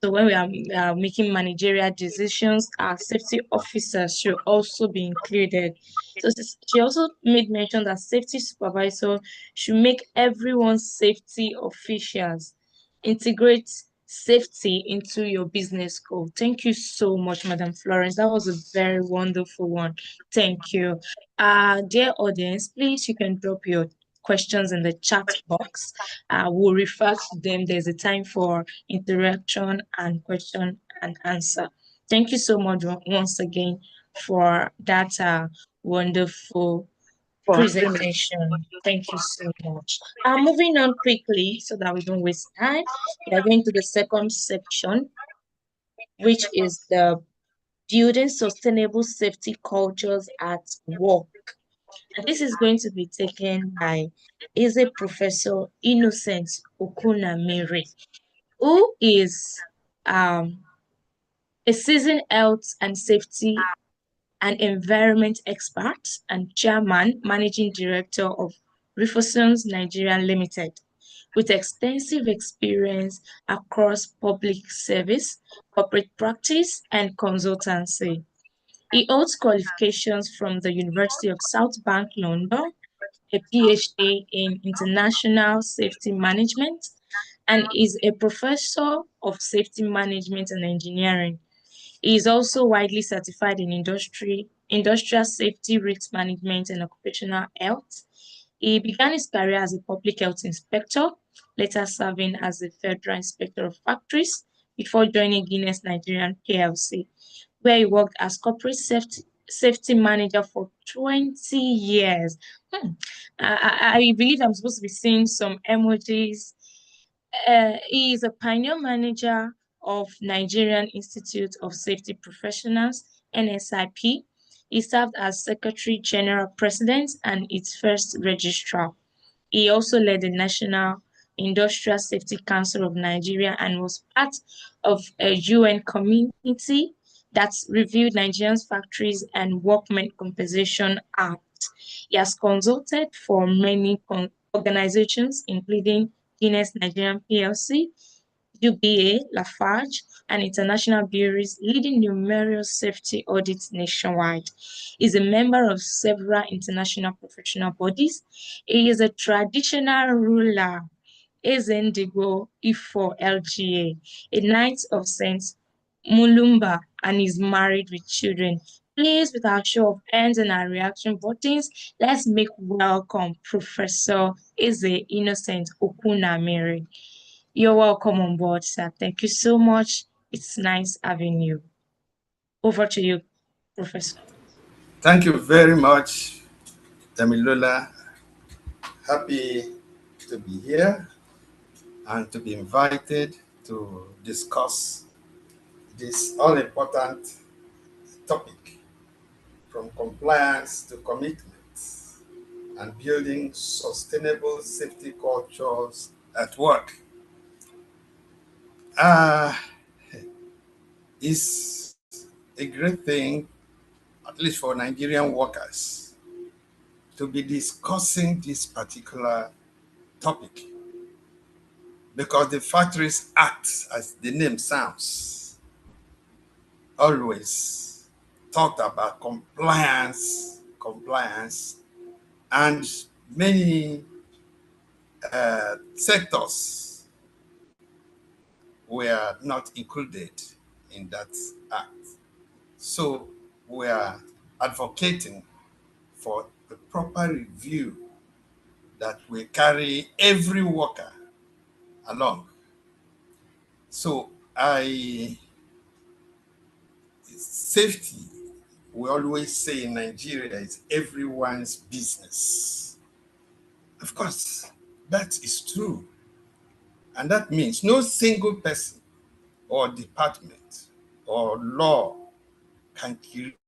So when we are making managerial decisions, our safety officers should also be included. So she also made mention that safety supervisor should make everyone's safety officials integrate safety into your business goal. Thank you so much, Madam Florence. That was a very wonderful one. Thank you. Dear audience, please, you can drop your questions in the chat box. We'll refer to them. There's a time for interaction and question and answer. Thank you so much once again for that wonderful presentation. Thank you so much. Moving on quickly so that we don't waste time. We are going to the second section, which is the building sustainable safety cultures at work. And this is going to be taken by Professor Innocent Okunamiri, who is a seasoned health and safety and environment expert and chairman, managing director of Rifosons Nigeria Limited. with extensive experience across public service, corporate practice, and consultancy. He holds qualifications from the University of South Bank, London, a PhD in International Safety Management, and is a professor of safety management and engineering. He is also widely certified in industrial safety, risk management, and occupational health. He began his career as a public health inspector, later serving as a federal inspector of factories before joining Guinness Nigerian PLC, where he worked as corporate safety manager for 20 years. I believe I'm supposed to be seeing some emojis. He is a pioneer manager of Nigerian Institute of Safety Professionals, NSIP. He served as Secretary General President and its first registrar. He also led the National Industrial Safety Council of Nigeria and was part of a UN committee that reviewed Nigeria's Factories and Workmen Compensation Act. He has consulted for many organizations, including Guinness Nigerian PLC, UBA, Lafarge, and international bureaus leading numerous safety audits nationwide. He is a member of several international professional bodies. He is a traditional ruler, Ezendigo Ifo LGA, a Knight of Saint Mulumba, and is married with children. Please, with our show of hands and our reaction buttons, let's make welcome Professor Eze Innocent Okunamere. You're welcome on board, sir. Thank you so much. It's nice having you. Over to you, Professor. Thank you very much, Damilola. Happy to be here and to be invited to discuss this all important topic, from compliance to commitment and building sustainable safety cultures at work. It's a great thing, at least for Nigerian workers, to be discussing this particular topic, because the Factories Act, as the name sounds, always talked about compliance, and many sectors were not included in that act. So we are advocating for a proper review that will carry every worker along. So safety, we always say in Nigeria, is everyone's business. Of course, that is true. And that means no single person or department or law can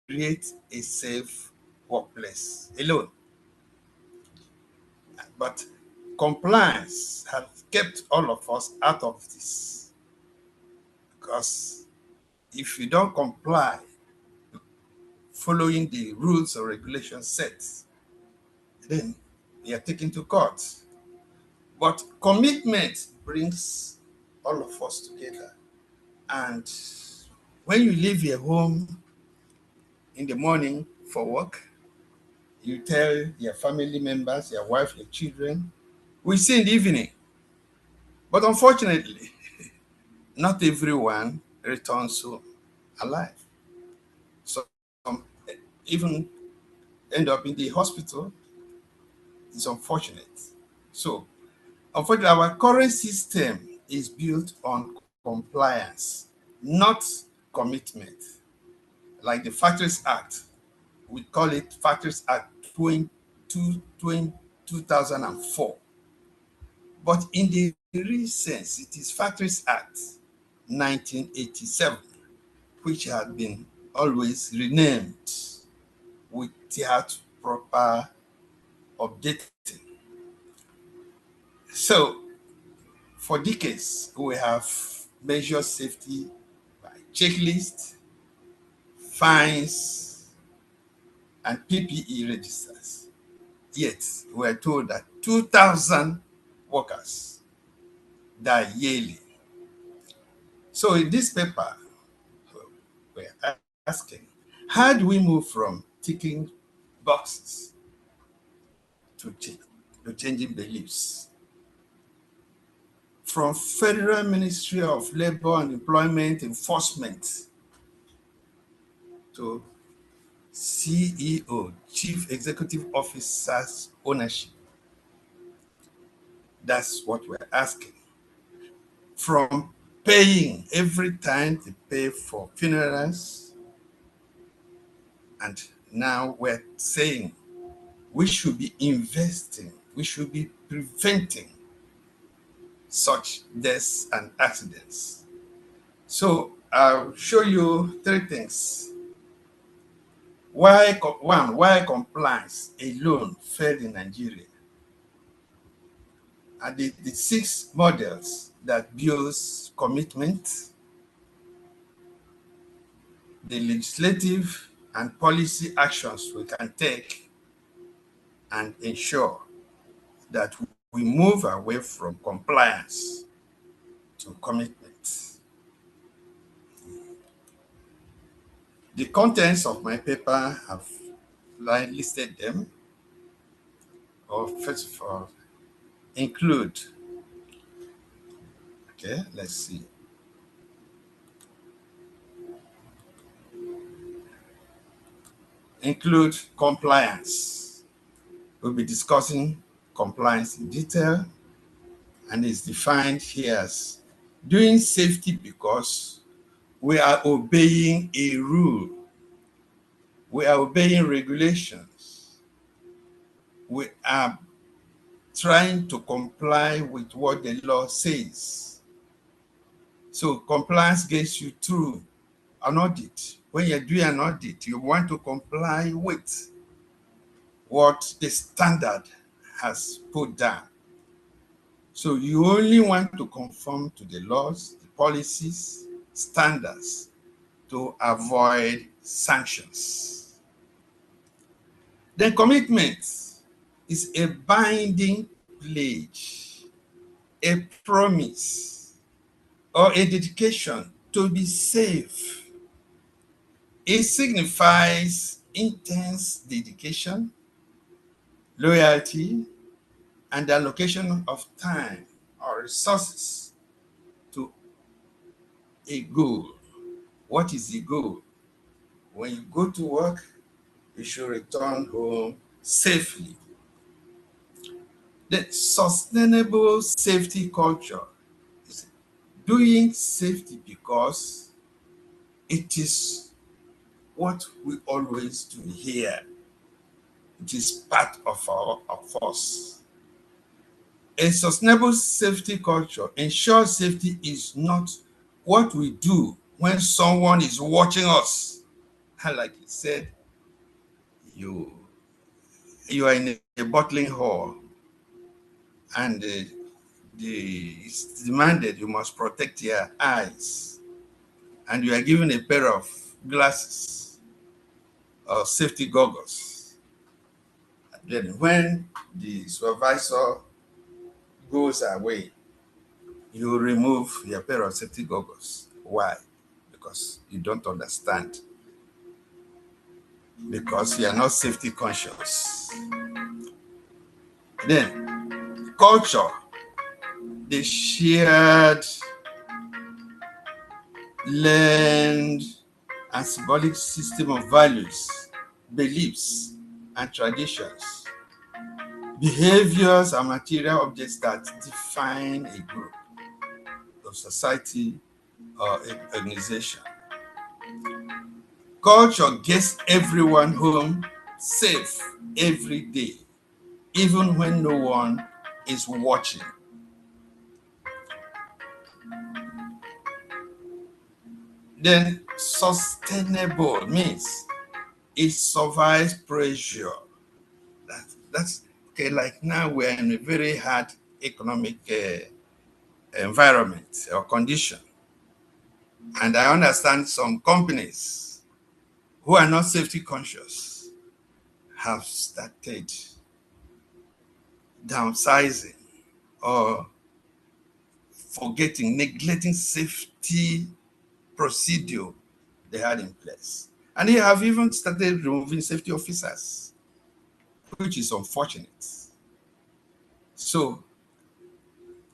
create a safe workplace alone. But compliance has kept all of us out of this, because if you don't comply following the rules or regulations set, then you are taken to court. But commitment brings all of us together. And when you leave your home in the morning for work, you tell your family members, your wife, your children, we see in the evening. But unfortunately, not everyone returns home alive. Some even end up in the hospital. It's unfortunate. So, unfortunately, our current system is built on compliance, not commitment. Like the Factories Act, we call it Factories Act 2004. But in the real sense, it is Factories Act 1987, which had been always renamed without proper updating. So, for decades, we have measured safety by checklists, fines, and PPE registers. Yet, we are told that 2,000 workers die yearly. So in this paper, we're asking, how do we move from ticking boxes to changing beliefs? From Federal Ministry of Labor and Employment Enforcement to CEO, Chief Executive Officer's ownership. That's what we're asking. From paying every time they pay for funerals, and now we're saying we should be investing, we should be preventing such deaths and accidents. So I'll show you three things. Why compliance alone failed in Nigeria? And the 6 models that builds commitment, the legislative and policy actions we can take and ensure that we move away from compliance to commitment. The contents of my paper have listed them. First of all, include, okay, let's see. Include compliance. We'll be discussing compliance in detail, and it's defined here as doing safety because we are obeying a rule. We are obeying regulations. We are trying to comply with what the law says. So compliance gets you through an audit. When you're doing an audit, you want to comply with what the standard has put down. So you only want to conform to the laws, the policies, standards to avoid sanctions. Then commitment is a binding pledge, a promise, or a dedication to be safe. It signifies intense dedication, loyalty, and allocation of time or resources to a goal. What is the goal? When you go to work, you should return home safely. The sustainable safety culture is doing safety because it is what we always do here. It is part of us. A sustainable safety culture ensures safety is not what we do when someone is watching us. And like he said, you are in a bottling hall, and it's demanded you must protect your eyes, and you are given a pair of glasses or safety goggles. Then when the supervisor goes away, you remove your pair of safety goggles. Why? Because you don't understand. Because you are not safety conscious. Then, culture, the shared, learned, and symbolic system of values, beliefs, and traditions, behaviors and material objects that define a group of society or an organization. Culture gets everyone home safe every day, even when no one is watching. Then sustainable means it survives pressure. That's okay. Like now we're in a very hard economic environment or condition. And I understand some companies who are not safety conscious have started downsizing or forgetting, neglecting safety procedure they had in place. And they have even started removing safety officers, which is unfortunate. So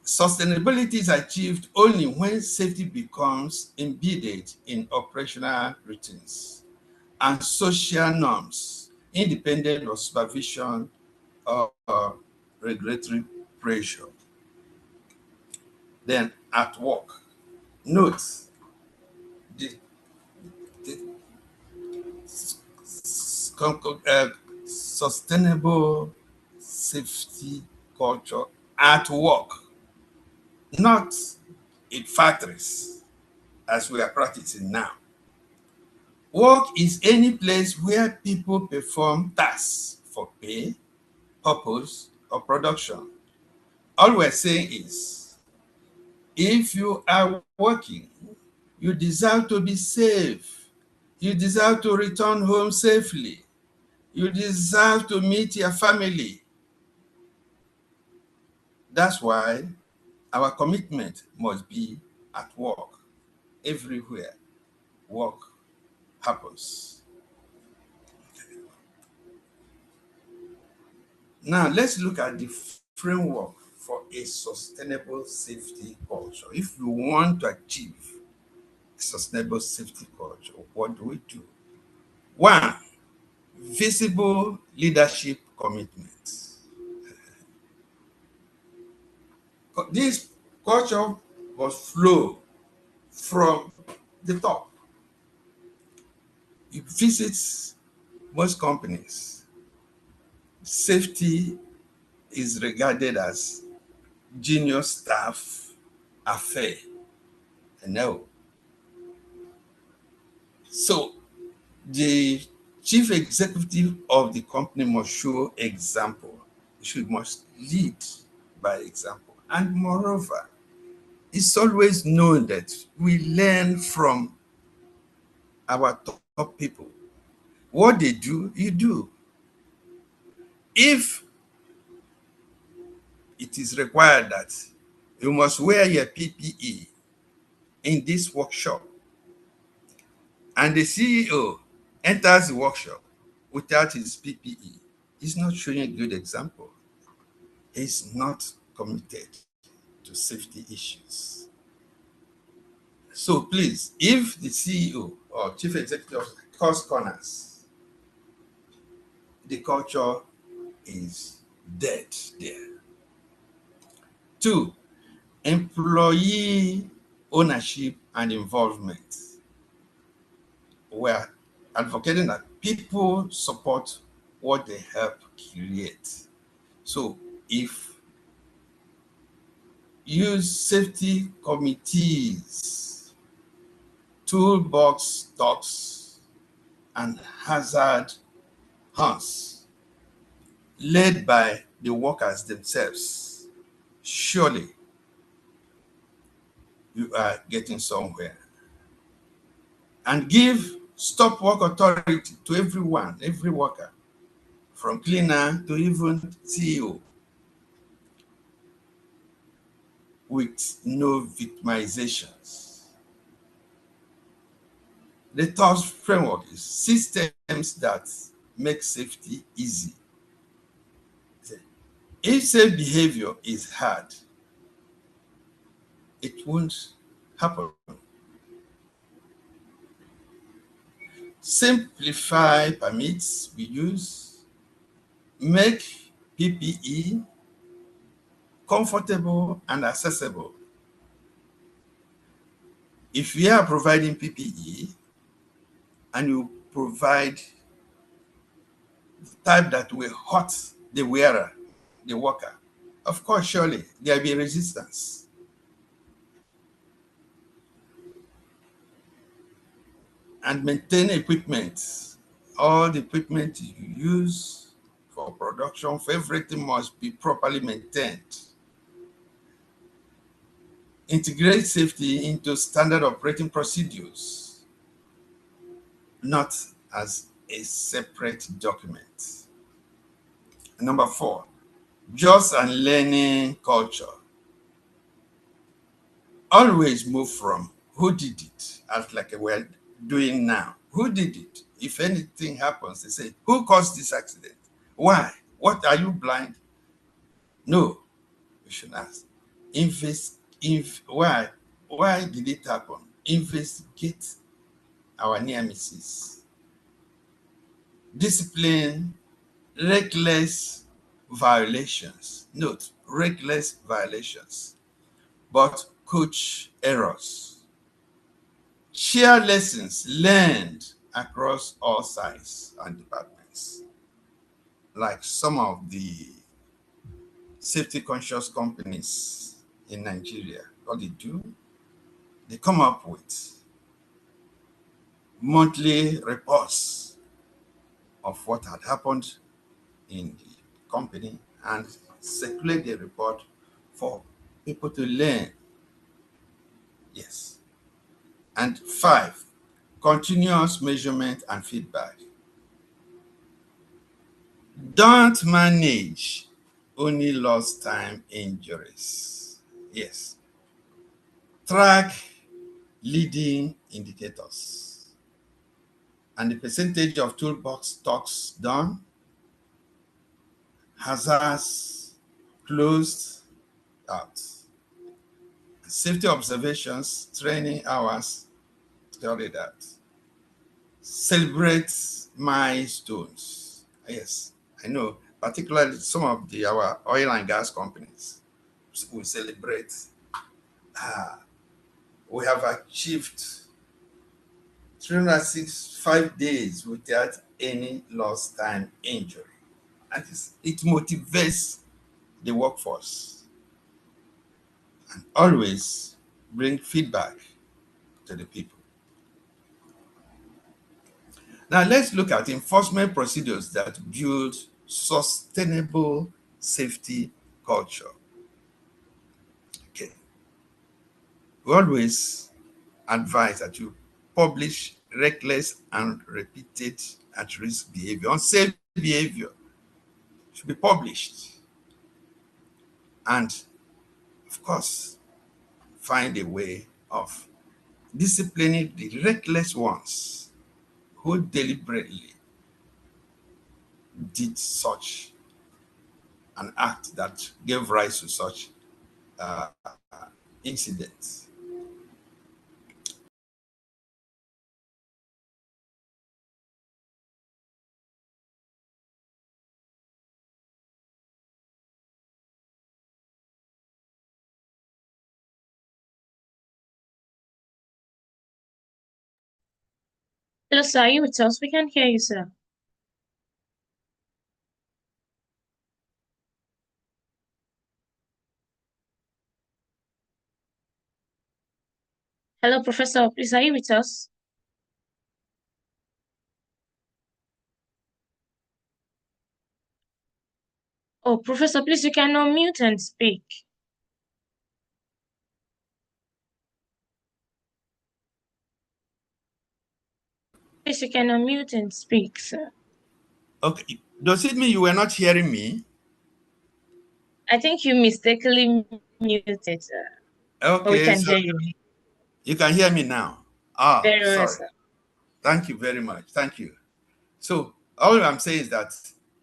sustainability is achieved only when safety becomes embedded in operational routines and social norms, independent of supervision or regulatory pressure. Then at work, note the, the sustainable safety culture at work, not in factories as we are practicing now. Work is any place where people perform tasks for pay, purpose, or production. All we're saying is, if you are working, you deserve to be safe. You deserve to return home safely. You deserve to meet your family. That's why our commitment must be at work. Everywhere work happens. Now, let's look at the framework for a sustainable safety culture. If we want to achieve a sustainable safety culture, what do we do? One, visible leadership commitment. This culture must flow from the top. You visit most companies, safety is regarded as junior staff affair. No. So the chief executive of the company must show example. He must lead by example. And moreover, it's always known that we learn from our top people. What they do, you do. If it is required that you must wear your PPE in this workshop, and the CEO enters the workshop without his PPE, he's not showing a good example. He's not committed to safety issues. So please, if the CEO or chief executive cuts corners, the culture is dead there. Two, employee ownership and involvement. We're advocating that people support what they help create. So if use safety committees, toolbox talks, and hazard hunts led by the workers themselves, surely you are getting somewhere. And give stop work authority to everyone, every worker, from cleaner to even CEO, with no victimizations. The third framework is systems that make safety easy. If safe behavior is hard, it won't happen. Simplify permits we use, make PPE comfortable and accessible. If we are providing PPE and you provide the type that will hurt the wearer, the worker, of course, surely there will be resistance. And maintain equipment. All the equipment you use for production, for everything must be properly maintained. Integrate safety into standard operating procedures, not as a separate document. And number four, just and learning culture. always move from who did it, as like we're doing now. Who did it? If anything happens, they say, who caused this accident? Why? What, are you blind? No, we should ask. Why? Why did it happen? Investigate our near misses. Discipline reckless violations. Note, reckless violations, but coach errors. Share lessons learned across all sides and departments. Like some of the safety conscious companies in Nigeria, what they do, they come up with monthly reports of what had happened in the company and circulate the report for people to learn. Yes. And 5, continuous measurement and feedback. Don't manage only lost time injuries. Yes. Track leading indicators and the percentage of toolbox talks done, hazards closed out, safety observations, training hours, study that. Celebrate milestones. Yes, I know, particularly some of our oil and gas companies will celebrate. We have achieved 365 days without any lost time injury. And it motivates the workforce and always bring feedback to the people. Now let's look at enforcement procedures that build sustainable safety culture. Okay. We always advise that you publish reckless and repeated at-risk behavior. Unsafe behavior should be published. And of course, find a way of disciplining the reckless ones who deliberately did such an act that gave rise to such incidents. Hello, sir. Are you with us? We can hear you, sir. Hello, Professor. Please, are you with us? Oh, Professor, please, you can unmute and speak. Please, you can unmute and speak, sir. Okay. Does it mean you were not hearing me? I think you mistakenly muted, sir. But we Okay, can so hear you. you can hear me now. Ah, Very well, sorry. sir. Thank you very much. Thank you. So all I'm saying is that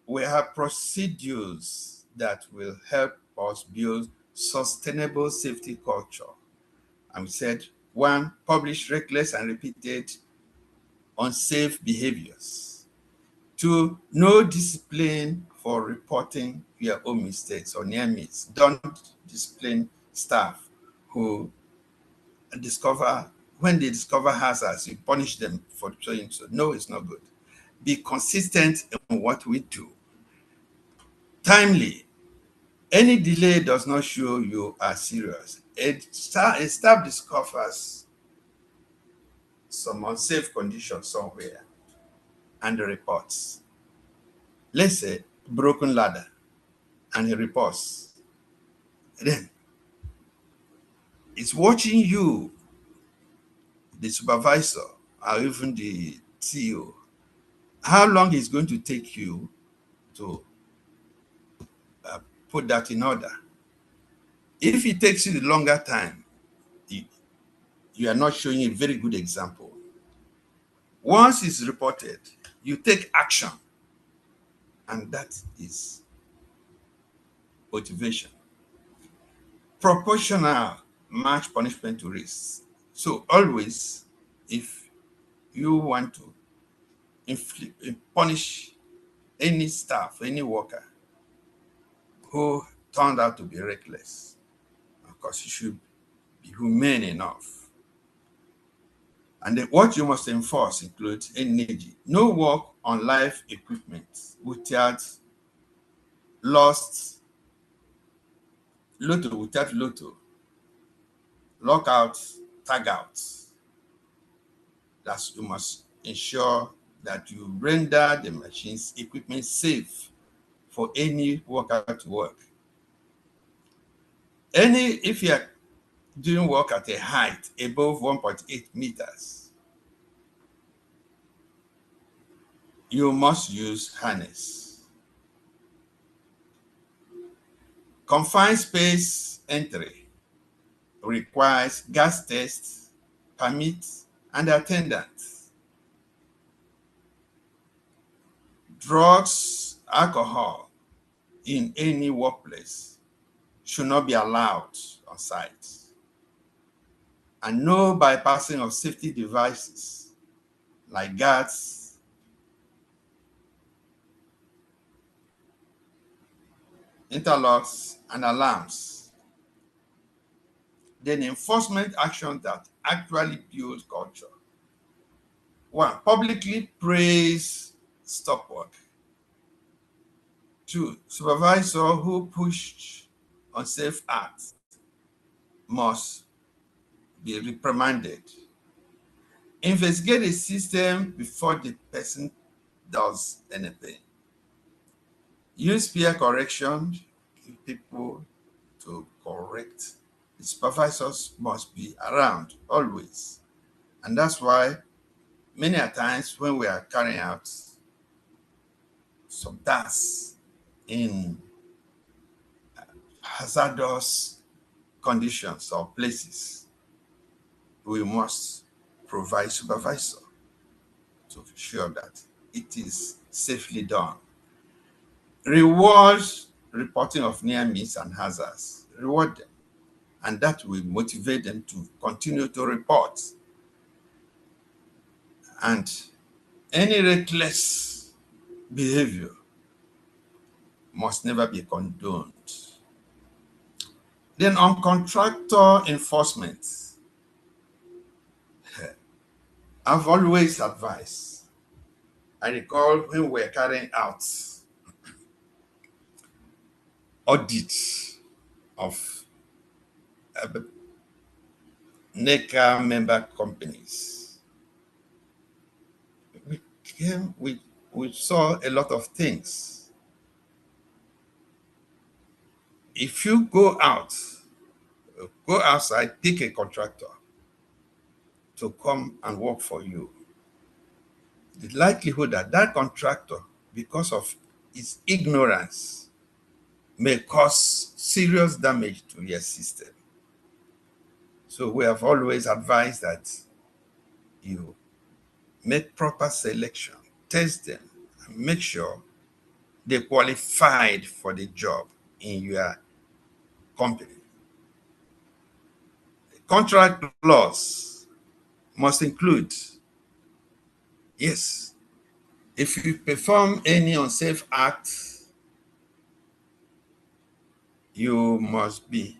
we have procedures that will help us build sustainable safety culture. And we said, 1, publish reckless and repeated unsafe behaviors. 2, no discipline for reporting your own mistakes or near misses. Don't discipline staff who when they discover hazards, you punish them for doing so. No, it's not good. Be consistent in what we do. Timely. Any delay does not show you are serious. A staff discovers some unsafe condition somewhere and reports. Let's say broken ladder, and he reports. Then it's watching you, the supervisor, or even the CEO, how long it's going to take you to put that in order. If it takes you the longer time, you are not showing a very good example. Once it's reported, you take action, and that is motivation. Proportional match punishment to risk. So always, if you want to punish any staff, any worker who turned out to be reckless, of course, you should be humane enough. And then what you must enforce includes energy. No work on live equipment without lost lotto, without lotto, lockout, tag out. That you must ensure that you render the machines equipment safe for any worker to work. If you are doing work at a height above 1.8 meters, you must use harness. Confined space entry requires gas test, permit, and attendance. Drugs, alcohol in any workplace should not be allowed on site. And no bypassing of safety devices like guards, interlocks, and alarms. Then enforcement action that actually build culture. 1, publicly praise stop work. 2, supervisor who pushed unsafe acts must be reprimanded. Investigate the system before the person does anything. Use peer correction, give people to correct. The supervisors must be around always. And that's why many a times when we are carrying out some tasks in hazardous conditions or places, we must provide supervisor to ensure that it is safely done. Reward reporting of near miss and hazards. Reward them, and that will motivate them to continue to report. And any reckless behavior must never be condoned. Then on contractor enforcement, I've always advised. I recall when we were carrying out audits of NECA member companies. We saw a lot of things. If you go outside, pick a contractor to come and work for you, the likelihood that that contractor, because of his ignorance, may cause serious damage to your system. So we have always advised that you make proper selection, test them, and make sure they qualified for the job in your company. The contract clause must include, yes, if you perform any unsafe act, you must be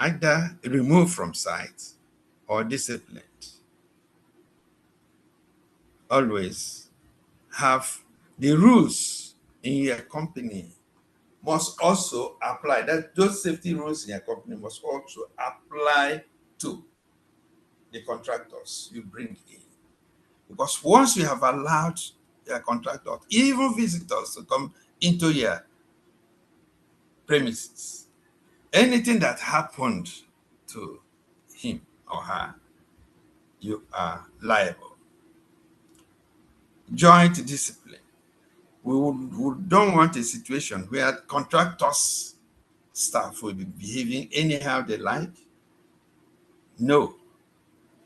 either removed from site or disciplined. Always have the rules in your company must also apply. That those safety rules in your company must also apply to the contractors you bring in. Because once you have allowed your contractor, even visitors, to come into your premises, anything that happened to him or her, you are liable. Joint discipline. We don't want a situation where contractors' staff will be behaving anyhow they like. No.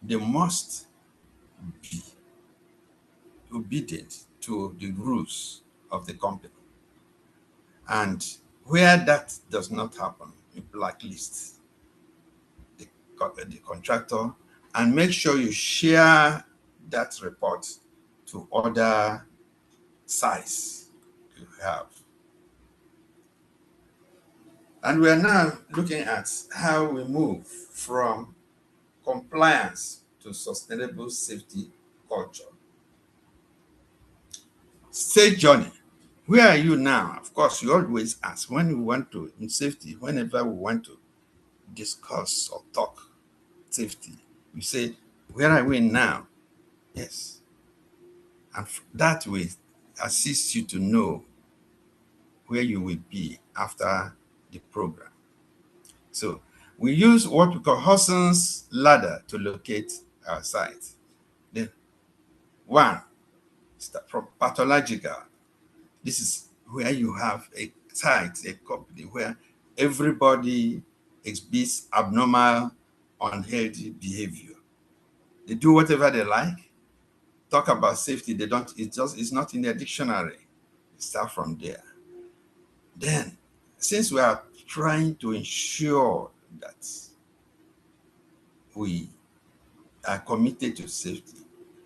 they must be obedient to the rules of the company. And where that does not happen, you blacklist the contractor and make sure you share that report to other sites you have. And we are now looking at how we move from compliance to sustainable safety culture. Stage journey. Where are you now? Of course, you always ask when we want to, in safety, whenever we want to discuss or talk safety, we say, where are we now? Yes. And that will assist you to know where you will be after the program. So we use what we call Hudson's ladder to locate our site. Then one, start from pathological. This is where you have a site, a company where everybody exhibits abnormal, unhealthy behavior. They do whatever they like. Talk about safety, they don't, it's not in their dictionary. Start from there. Then, since we are trying to ensure that we are committed to safety,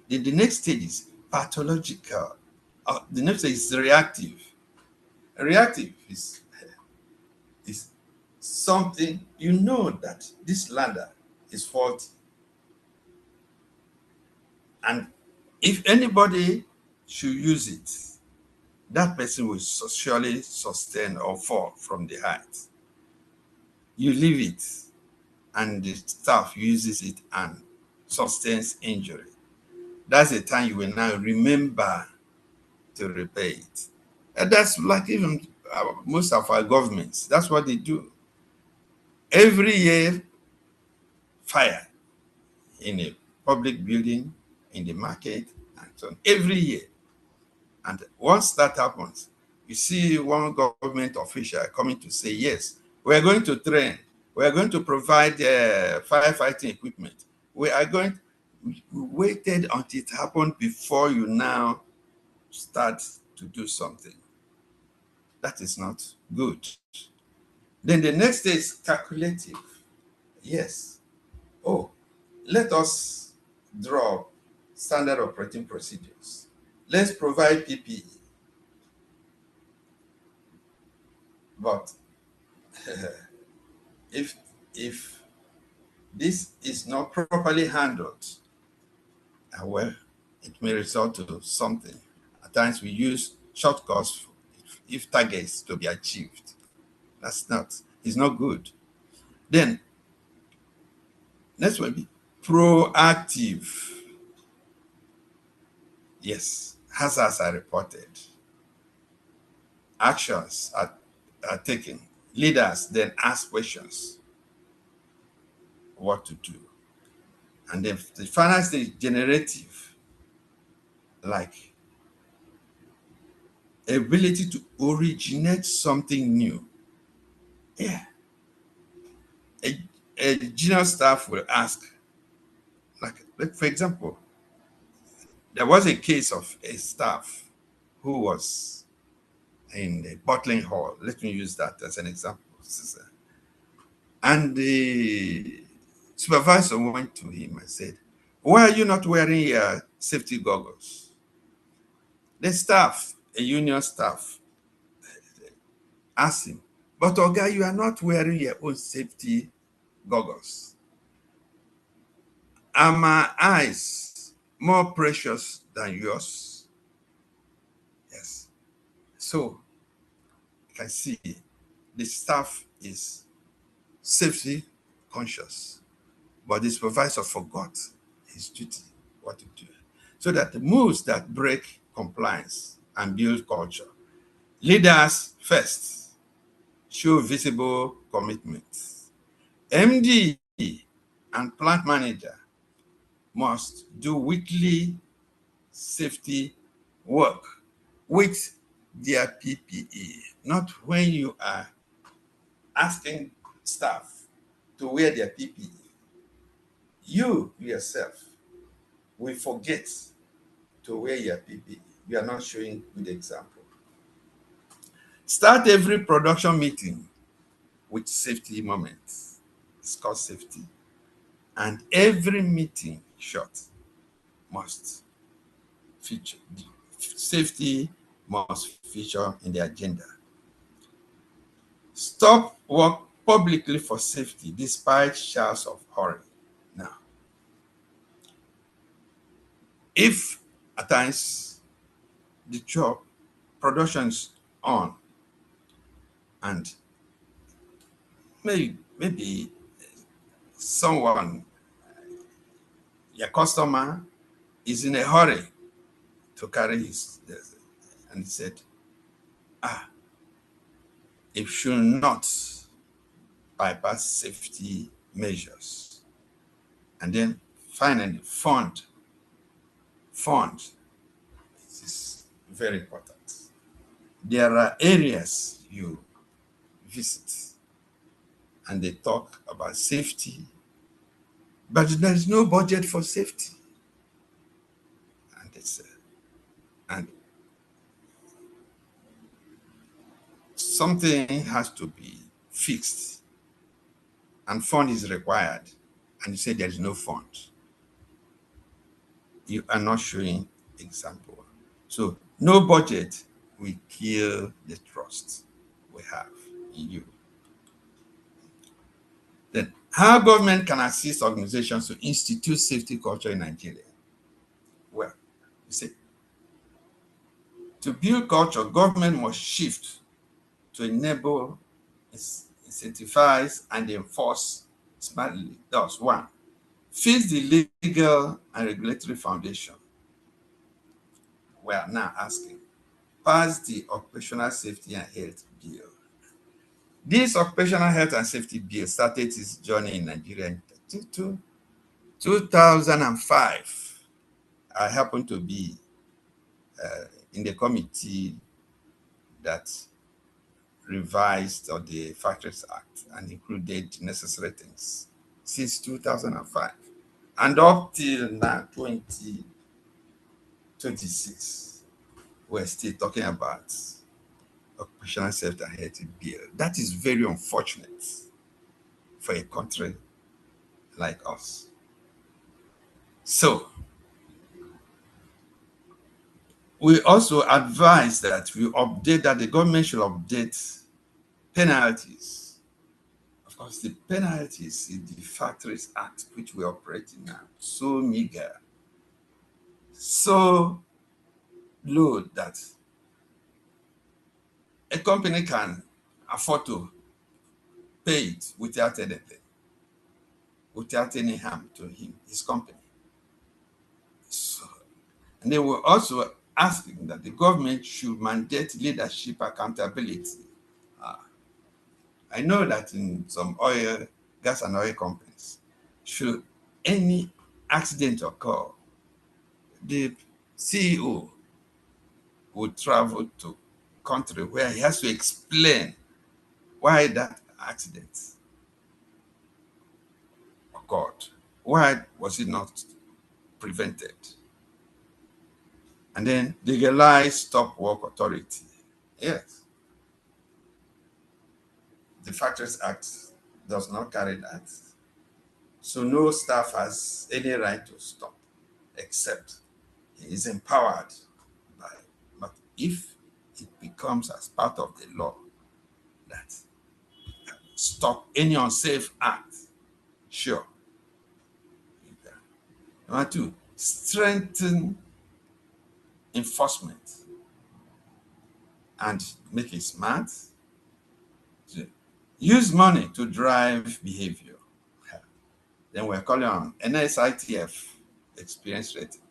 then the next stage is pathological. The next stage is reactive. Reactive is something you know that this ladder is faulty. And if anybody should use it, that person will surely sustain or fall from the height. You leave it, and the staff uses it and sustains injury. That's the time you will now remember to repair it. And that's like even most of our governments, that's what they do. Every year, fire in a public building, in the market, and so on, every year. And once that happens, you see one government official coming to say, yes, we're going to train, we're going to provide firefighting equipment. We waited until it happened before you now start to do something. That is not good. Then the next day is calculative. Yes. Oh, let us draw standard operating procedures. Let's provide PPE. But if this is not properly handled, well, it may result to something. At times we use shortcuts if targets to be achieved. It's not good. Then next one be proactive. Yes, hazards are reported. Actions are taken. Leaders then ask questions what to do. And then the final stage, generative, like ability to originate something new. Yeah. A junior staff will ask, like for example, there was a case of a staff who was in the bottling hall. Let me use that as an example. And the supervisor went to him and said, why are you not wearing your safety goggles? The staff, a union staff, asked him, but Oga, you are not wearing your own safety goggles. Are my eyes more precious than yours? Yes. So you can see the staff is safety conscious, but the supervisor forgot his duty, what to do. So that the moves that break compliance and build culture. Leaders first, show visible commitment. MD and plant manager must do weekly safety work with their PPE, not when you are asking staff to wear their PPE. You yourself will forget to wear your PPE. You are not showing good example. Start every production meeting with safety moments. It's called safety. And every meeting short must feature safety must feature in the agenda. Stop work publicly for safety despite shouts of hurry. Now, if at times the job production's on and maybe someone, your customer, is in a hurry to carry his, and he said, it should not bypass safety measures. And then finally, fund. This is very important. There are areas you visit and they talk about safety, but there's no budget for safety. And it's and something has to be fixed, and fund is required. And you say there is no fund. You are not showing example. So no budget will kill the trust we have in you. Then how government can assist organizations to institute safety culture in Nigeria? Well, you see, to build culture, government must shift to enable, incentivize, and enforce smartly. That's one. Fix the legal and regulatory foundation. We are now asking, pass the Occupational Safety and Health Bill. This Occupational Health and Safety Bill started its journey in Nigeria in 2005. I happened to be in the committee that revised the Factories Act and included necessary things since 2005. And up till now, 2026, we're still talking about Occupational Safety and Health Bill. That is very unfortunate for a country like us. So, we also advise that the government should update penalties. Of course, the penalties in the Factories Act, which we operate in now, so meager, so low that a company can afford to pay it without anything, without any harm to his company. So, and they were also asking that the government should mandate leadership accountability. I know that in some gas and oil companies, should any accident occur, the CEO would travel to country where he has to explain why that accident occurred. Why was it not prevented? And then legalize stop work authority. Yes. The Factories Act does not carry that. So no staff has any right to stop, except he is empowered by. But if it becomes as part of the law that stop any unsafe act, sure. Number two, strengthen enforcement and make it smart. Use money to drive behavior. Then we're calling on NSITF experience rating.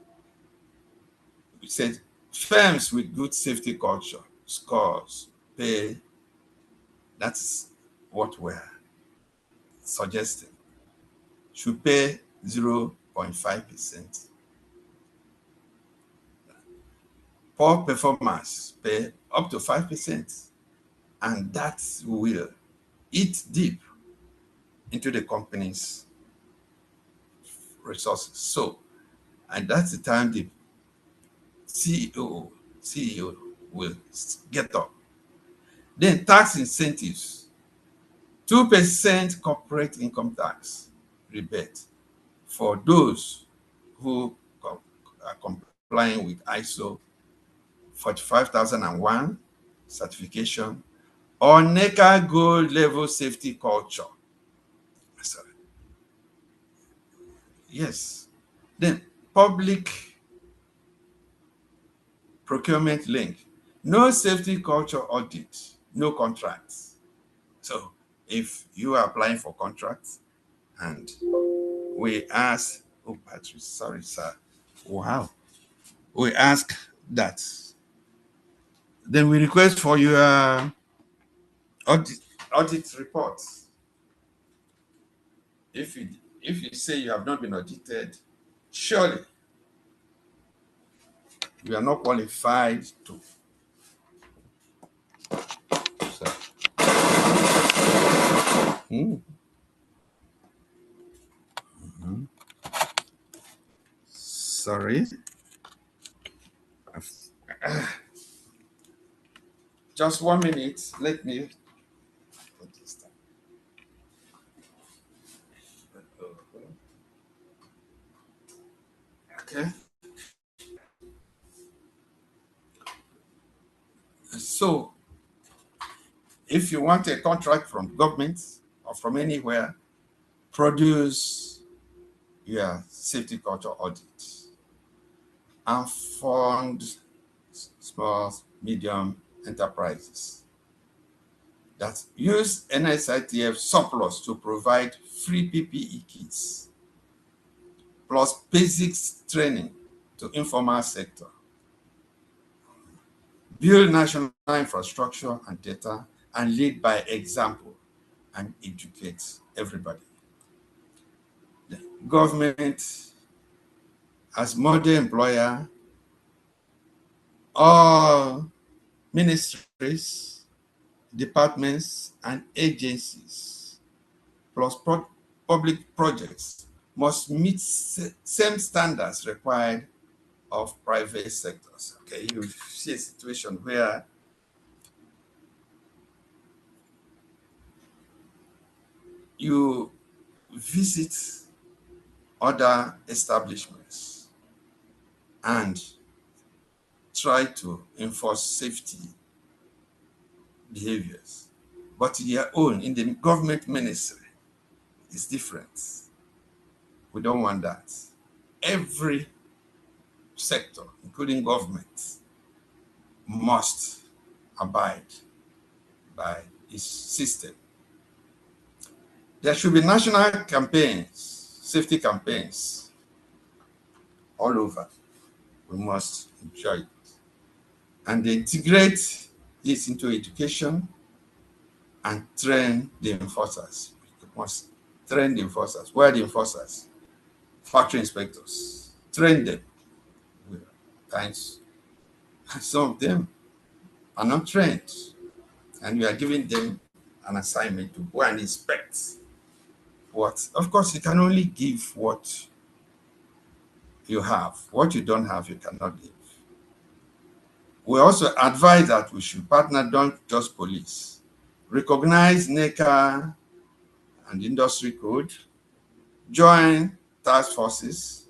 We said firms with good safety culture scores pay. That's what we're suggesting. Should pay 0.5%. Poor performance pay up to 5%. And that will eat deep into the company's resources. So, and that's the time the CEO will get up. Then tax incentives, 2% corporate income tax rebate for those who are complying with ISO 45001 certification or NECA gold level safety culture. Sorry. Yes. Then public procurement link, no safety culture audit, no contracts. So if you are applying for contracts and we ask, oh, Patrick, sorry, sir. Wow. We ask that. Then we request for your audit report. If you say you have not been audited, surely you are not qualified to. So, sorry. Just 1 minute. Let me put this down. Okay. So, if you want a contract from government or from anywhere, produce your safety culture audit and fund small, medium enterprises that use NSITF surplus to provide free PPE kits plus basics training to informal sector. Build national infrastructure and data and lead by example and educate everybody. The government as model employer, all ministries, departments, and agencies, plus public projects must meet same standards required of private sectors. Okay, you see a situation where you visit other establishments and try to enforce safety behaviors. But your own, in the government ministry, is different. We don't want that. Every sector, including government, must abide by its system. There should be national campaigns, safety campaigns, all over. We must enjoy it. And integrate this into education and train the enforcers. We must train the enforcers. Where are the enforcers? Factory inspectors. Train them. Times some of them are not trained, and we are giving them an assignment to go and inspect what. Of course, you can only give what you have. What you don't have, you cannot give. We also advise that we should partner, don't just police. Recognize NECA and industry code, join task forces,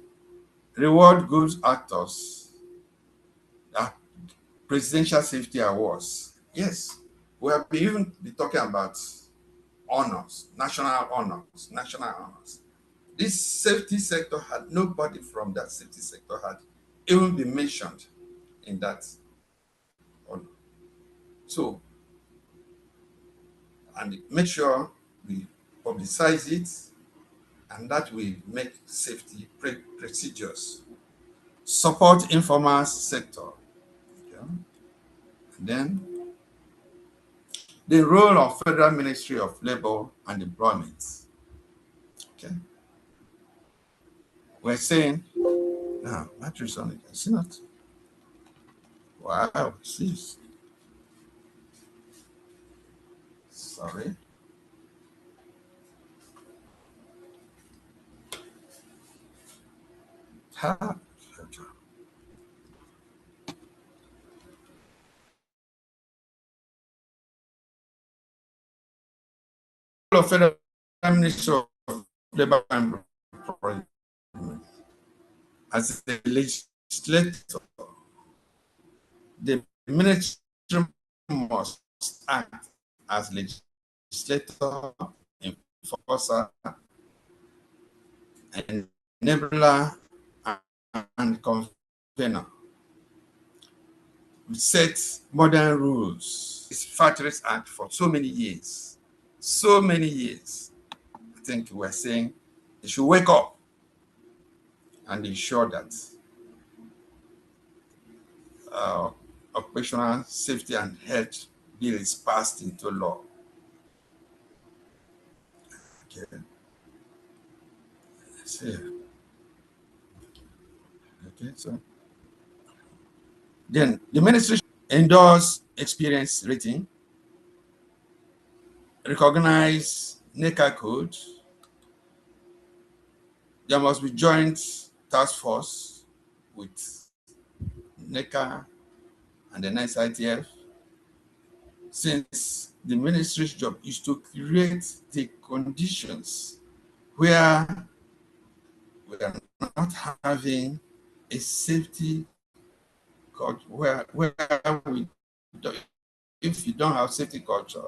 reward good actors, presidential safety awards. Yes, we have even been talking about honors, national honors, national honors. This safety sector had nobody from that safety sector had even been mentioned in that honor. So, and make sure we publicize it, and that we make safety procedures. Support informal sector. Okay. And then the role of Federal Ministry of Labor and Employment. Okay. We're saying, now, batteries on it. See that? Wow, jeez. Sorry. of Federal Ministry of Labor and Employment as a legislator, the ministry must act as legislator, enforcer, enabler, and convener. We set modern rules. This Factories Act for so many years. So many years. I think we're saying they should wake up and ensure that occupational safety and health bill is passed into law. Okay. See. Okay, so then the ministry endorse experience rating, recognize NECA code. There must be joint task force with NECA and the NICITF, since the ministry's job is to create the conditions where we are not having a safety culture, where we don't, if you don't have safety culture,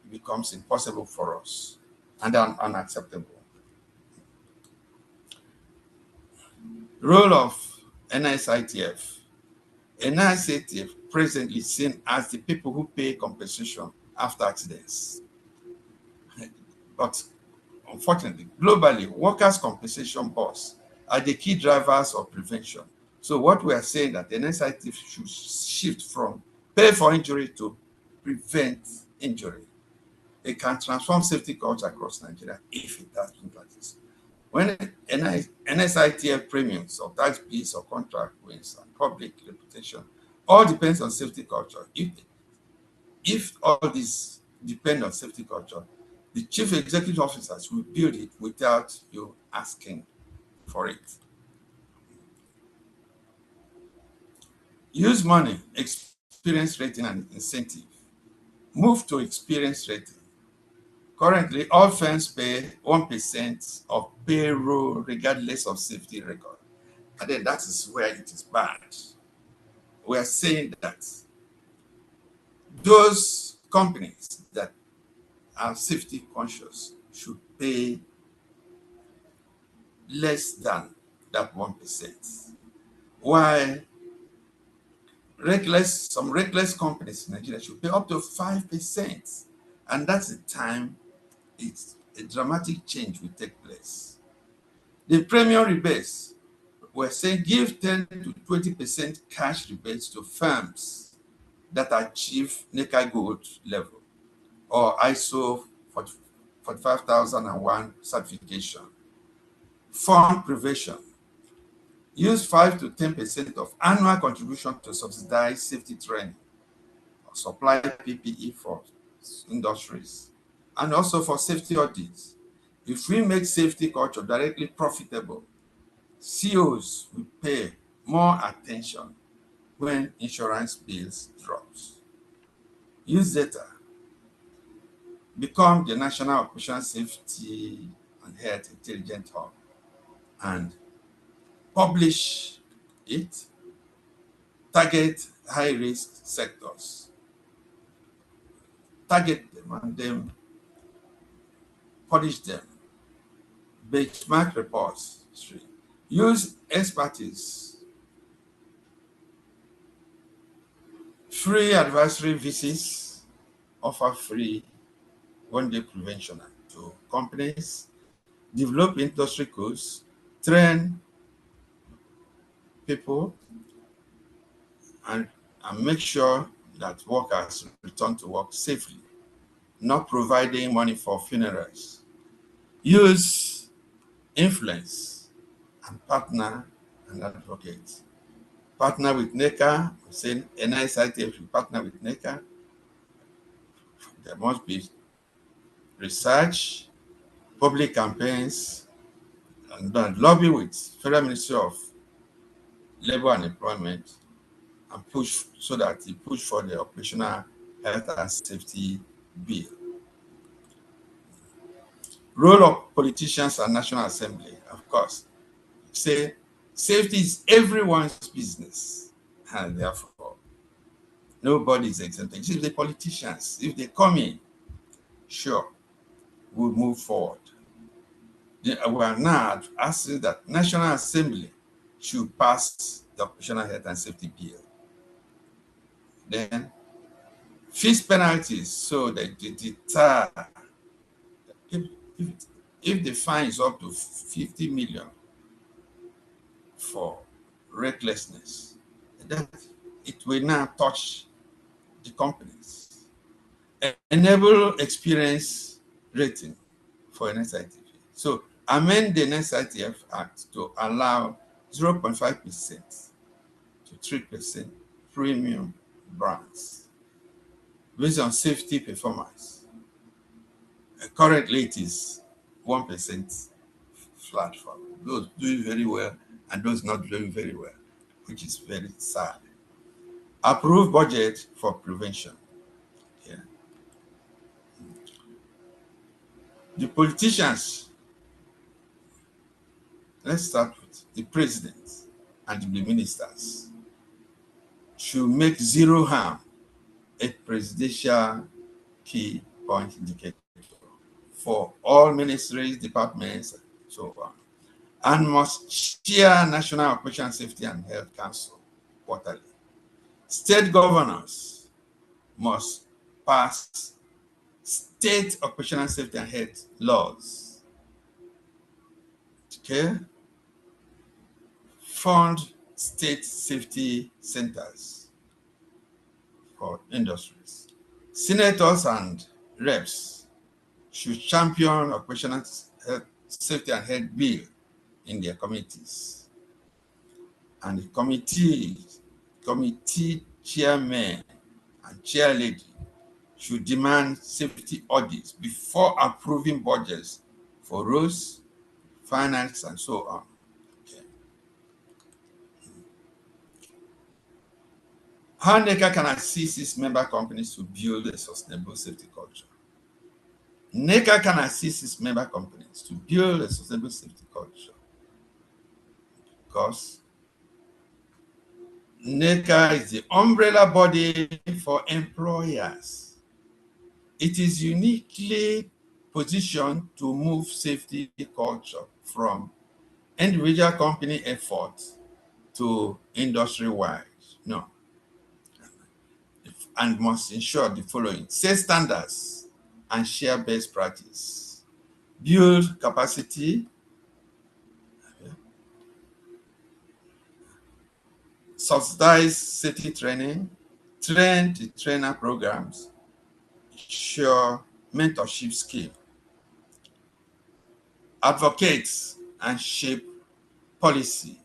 it becomes impossible for us and unacceptable. Role of NICITF. NICITF presently seen as the people who pay compensation after accidents. But unfortunately, globally, workers' compensation boards are the key drivers of prevention. So what we are saying that the NICITF should shift from pay for injury to prevent injury. It can transform safety culture across Nigeria if it does things like this. When NSITF premiums or tax bills or contract wins and public reputation, all depends on safety culture. If all this depend on safety culture, the chief executive officers will build it without you asking for it. Use money, experience rating, and incentive. Move to experience rating. Currently, all firms pay 1% of payroll regardless of safety record. And then that is where it is bad. We are saying that those companies that are safety conscious should pay less than that 1%. While some reckless companies in Nigeria should pay up to 5%. And that's the time a dramatic change will take place. The premium rebates, we're saying give 10 to 20% cash rebates to firms that achieve NECA Gold level or ISO 45001 certification. Fund prevention. Use 5 to 10% of annual contribution to subsidize safety training or supply PPE for industries and also for safety audits. If we make safety culture directly profitable, CEOs will pay more attention when insurance bills drops. Use data. Become the National Occupational Safety and Health Intelligent Hub and publish it. Target high-risk sectors. Target them and then publish them. Benchmark reports. Use expertise. Free advisory visits. Offer free one-day prevention to companies. Develop industry codes. Train people and make sure that workers return to work safely. Not providing money for funerals. Use influence and partner and advocate. Partner with NECA, saying NICITF will partner with NECA. There must be research, public campaigns, and then lobby with Federal Ministry of Labor and Employment and push so that he push for the Occupational Health and Safety Bill. Role of politicians and National Assembly, of course, say safety is everyone's business, and therefore nobody is exempted. If the politicians, if they come in, sure, we'll move forward. We are now asking that National Assembly should pass the Occupational Health and Safety Bill. Then fixed penalties so that they deter. If, if, if the fine is up to 50 million for recklessness, that it will now touch the companies. Enable experience rating for NSITF. So amend the NSITF Act to allow 0.5% to 3% premium brands based on safety performance. Currently, it is 1% flat for those doing very well and those not doing very well, which is very sad. Approve budget for prevention. Yeah. The politicians, let's start with the president and the ministers, should make zero harm a presidential key point indicator for all ministries, departments, and so on, and must chair National Occupational Safety and Health Council quarterly. State governors must pass state occupational safety and health laws. Okay? Fund state safety centers for industries. Senators and reps should champion occupational health, safety and health bill in their committees. And the committee chairman and chairlady should demand safety audits before approving budgets for roads, finance, and so on. Okay. How NECA can assist its member companies to build a sustainable safety culture? NECA can assist its member companies to build a sustainable safety culture because NECA is the umbrella body for employers. It is uniquely positioned to move safety culture from individual company effort to industry-wide. No. And must ensure the following: set standards and share best practice, build capacity, subsidize safety training, train the trainer programs, ensure mentorship scheme, advocate and shape policy.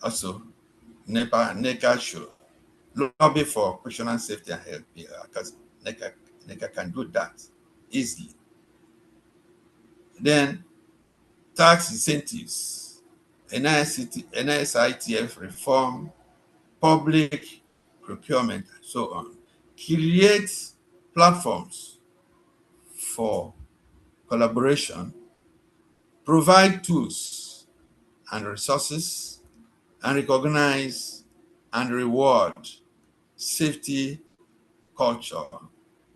Also, NECA should lobby for occupational safety and health because NECA can do that easily. Then tax incentives, NSITF reform, public procurement, and so on. Create platforms for collaboration, provide tools and resources, and recognize and reward safety culture,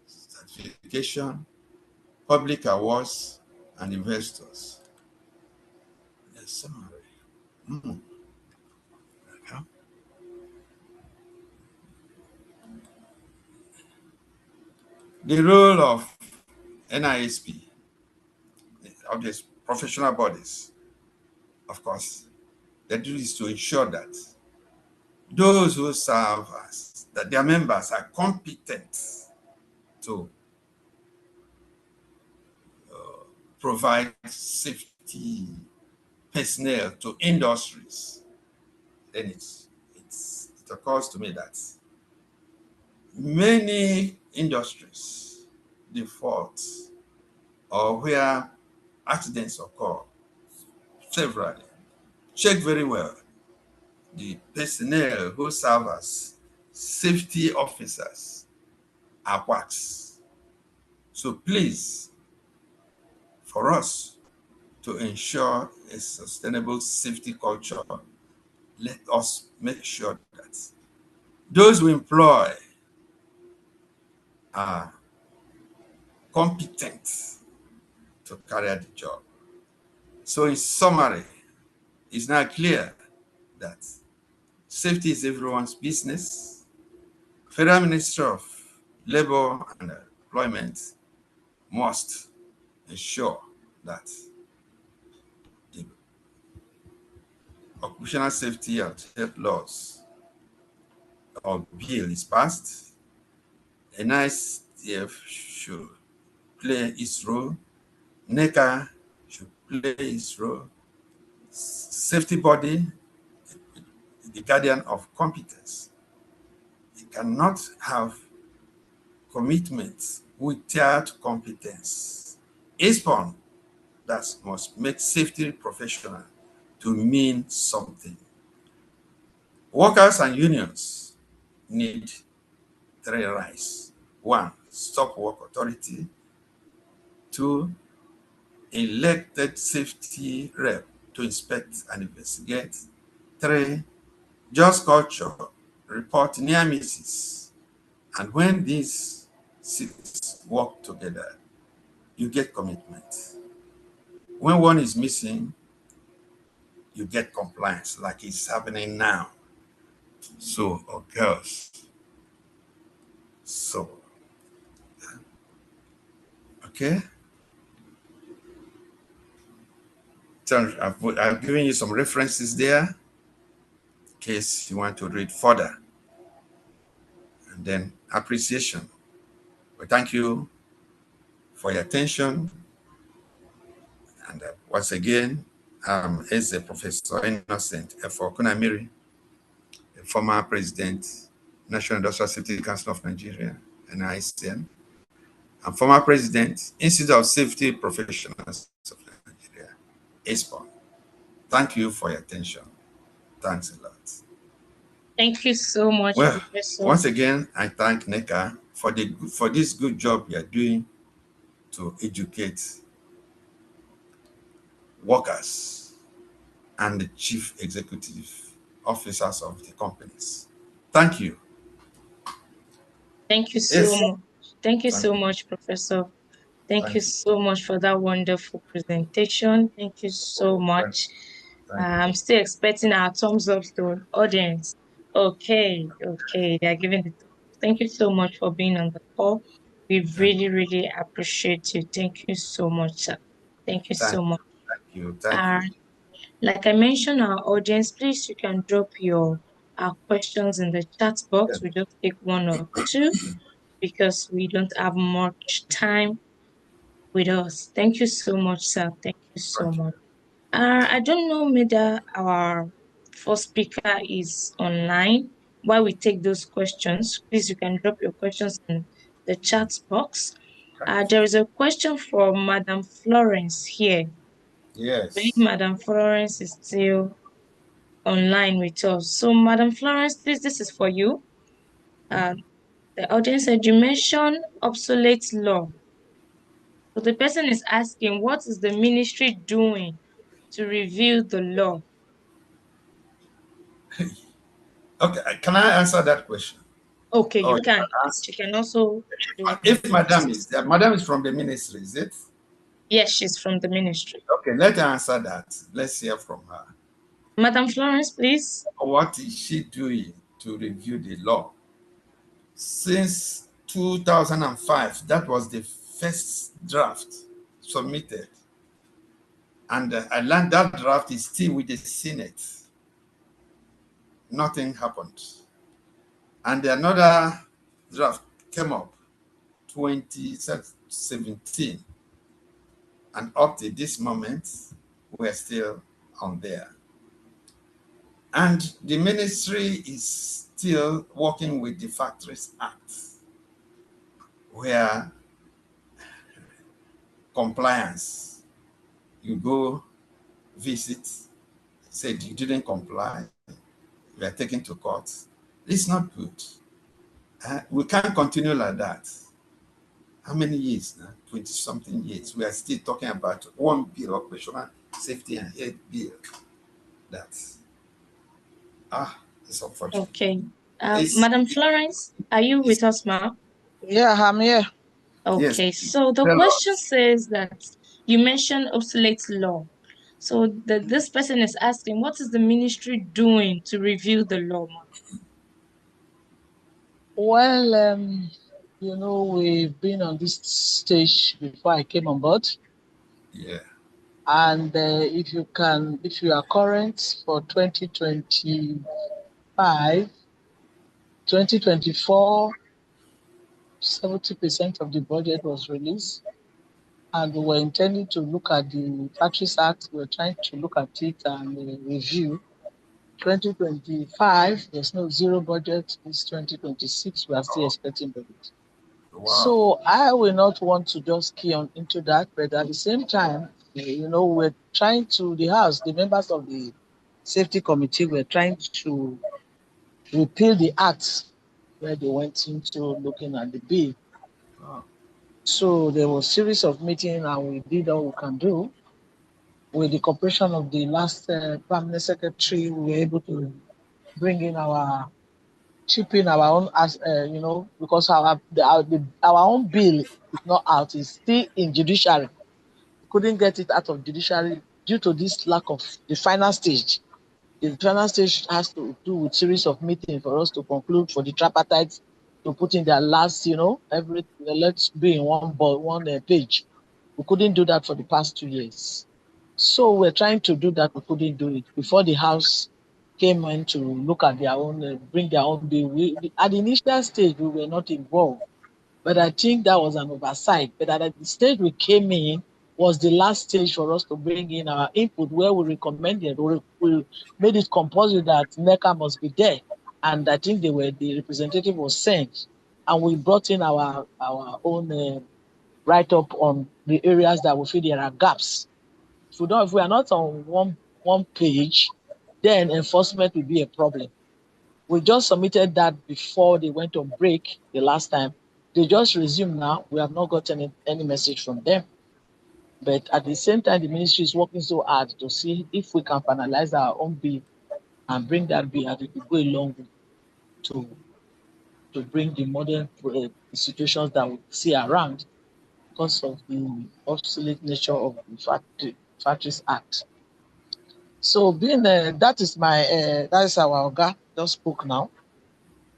certification, public awards, and investors. The summary. Okay. The role of NISP, of these professional bodies, of course, their duty is to ensure that those who serve us, that their members are competent to provide safety personnel to industries. Then it occurs to me that many industries default or where accidents occur severally. Check very well the personnel who serve as safety officers are quacks. So please, for us to ensure a sustainable safety culture, let us make sure that those we employ are competent to carry out the job. So in summary, it's now clear that safety is everyone's business. Federal Ministry of Labor and Employment must ensure that the occupational safety and health laws or bill is passed. NICF should play its role. NECA should play its role. Safety body, the guardian of competence. It cannot have commitment without competence. ISPON that must make safety professional to mean something. Workers and unions need 3 rights. 1, stop work authority. 2, elected safety rep to inspect and investigate. 3, just culture, report near misses. And when these 6 work together, you get commitment. When one is missing, you get compliance like it's happening now. So, girls. So, okay. So I've given you some references there in case you want to read further. And then appreciation. We thank you for your attention. And once again, is Professor Innocent Efo Kunamiri, the former president, National Industrial Safety Council of Nigeria, NICN, and former president, Institute of Safety Professionals of Nigeria, ISPON. Thank you for your attention. Thanks a lot. Thank you so much, Well, Professor. once again, I thank NECA for this good job you are doing to educate workers and the chief executive officers of the companies. Thank you. Thank you so Yes. much. Thank you Thank so you. much, Professor. Thank you Thank you. so much for that wonderful presentation. Thank you so much. Thank you. I'm still expecting our thumbs up to audience. Okay, they are giving it. Thank you so much for being on the call. We really, really appreciate you. Thank you so much, sir. Thank you so much. Thank you. Thank you. Like I mentioned, our audience, please you can drop your questions in the chat box. Yeah. We just take 1 or 2 because we don't have much time with us. Thank you so much, sir. Thank you so much. I don't know whether our first speaker is online. While we take those questions, please you can drop your questions in the chat box. There is a question from Madam Florence here. I believe Yes. Madam Florence is still online with us. So, Madam Florence, please, this is for you. The audience said you mentioned obsolete law. So the person is asking, what is the ministry doing to review the law? Okay. Can I answer that question? Okay, Oh, you can. She can also do it. if Madam is there, Madam is from the ministry, is it? Yes, she's from the ministry. Okay, let her answer that. Let's hear from her. Madam Florence, please. What is she doing to review the law? Since 2005, that was the first draft submitted. And I learned that draft is still with the Senate. Nothing happened. And another draft came up 2017. And up to this moment, we're still on there. And the ministry is still working with the Factories Act, where compliance, you go visit, said you didn't comply, you are taken to court. It's not good. We can't continue like that. How many years now? 20-something years. We are still talking about one bill, Occupational Safety and Health Bill. That's, it's unfortunate. Okay. It's, Madam Florence, are you with us, ma'am? Yeah, I'm here. yes, Okay, so the tell question us. says that you mentioned obsolete law. So this person is asking, what is the ministry doing to review the law, ma'am? Well, we've been on this stage before I came on board. Yeah. And if you are current for 2025, 2024, 70% of the budget was released. And we were intending to look at the Factories Act. We were trying to look at it and review. 2025, there's no zero budget. This 2026, we are still expecting budget. Wow. So I will not want to just key on into that, but at the same time, we're trying to, the members of the safety committee were trying to repeal the act where they went into looking at the bill. Wow. So there was a series of meetings and we did all we can do. With the cooperation of the last permanent secretary, we were able to bring in chip in our own, because our own bill is not out, it's still in judiciary. We couldn't get it out of judiciary due to this lack of the final stage. The final stage has to do with series of meetings for us to conclude for the tripartites to put in their last, let's be in one page. We couldn't do that for the past 2 years. So we're trying to do that. We couldn't do it before the House came in to look at their own, bring their own bill. At the initial stage, we were not involved, but I think that was an oversight. But at the stage we came in was the last stage for us to bring in our input, where we recommended, we made it compulsory that NECA must be there. And I think the representative was sent, and we brought in our own write-up on the areas that we feel there are gaps. If we are not on one page, then enforcement will be a problem. We just submitted that before they went on break the last time. They just resumed now. We have not gotten any message from them. But at the same time, the ministry is working so hard to see if we can finalize our own bill and bring that bill, and it will go a long way to bring the modern institutions that we see around because of the obsolete nature of the Factories Act. So being that is our Oga just spoke now.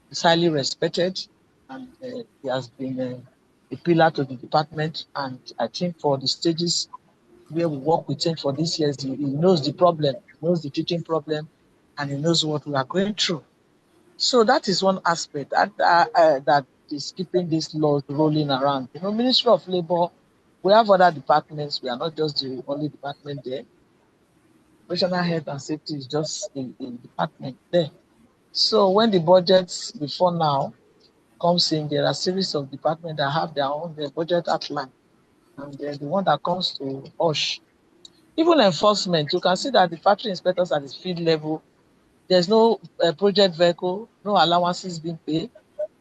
He's highly respected, and he has been a pillar to the department. And I think for the stages where we work with him for these years, he knows the problem, he knows the teaching problem, and he knows what we are going through. So that is one aspect that is keeping these laws rolling around. Ministry of Labor, we have other departments. We are not just the only department there. Occupational health and safety is just a department there. So when the budgets before now comes in, there are a series of departments that have their budget outline. And the one that comes to us. Even enforcement, you can see that the factory inspectors at the field level, there's no project vehicle, no allowances being paid,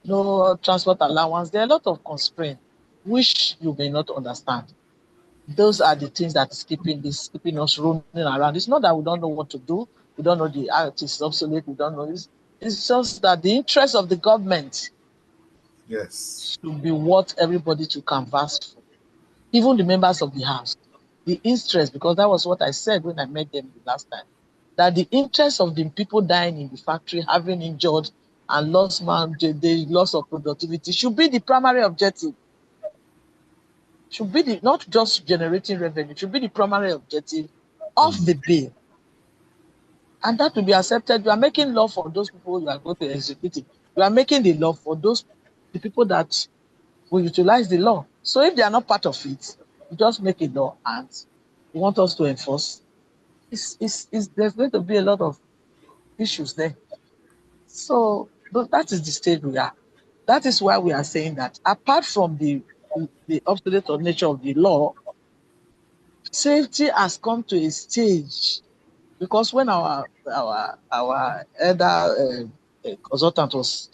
no transport allowance. There are a lot of constraints, which you may not understand. Those are the things that is keeping us running around. It's not that we don't know what to do. We don't know the act is obsolete. We don't know this. It's just that the interest of the government should be what everybody to canvass for. Even the members of the House. The interest, because that was what I said when I met them the last time, that the interest of the people dying in the factory, having injured and the loss of productivity should be the primary objective. Should be not just generating revenue, should be the primary objective of the bill. And that will be accepted. You are making law for those people you are going to execute it. You are making the law for the people that will utilize the law. So if they are not part of it, you just make a law and you want us to enforce. There's going to be a lot of issues there. So that is the stage we are. That is why we are saying that apart from the obsolete nature of the law, safety has come to a stage, because when our elder consultant was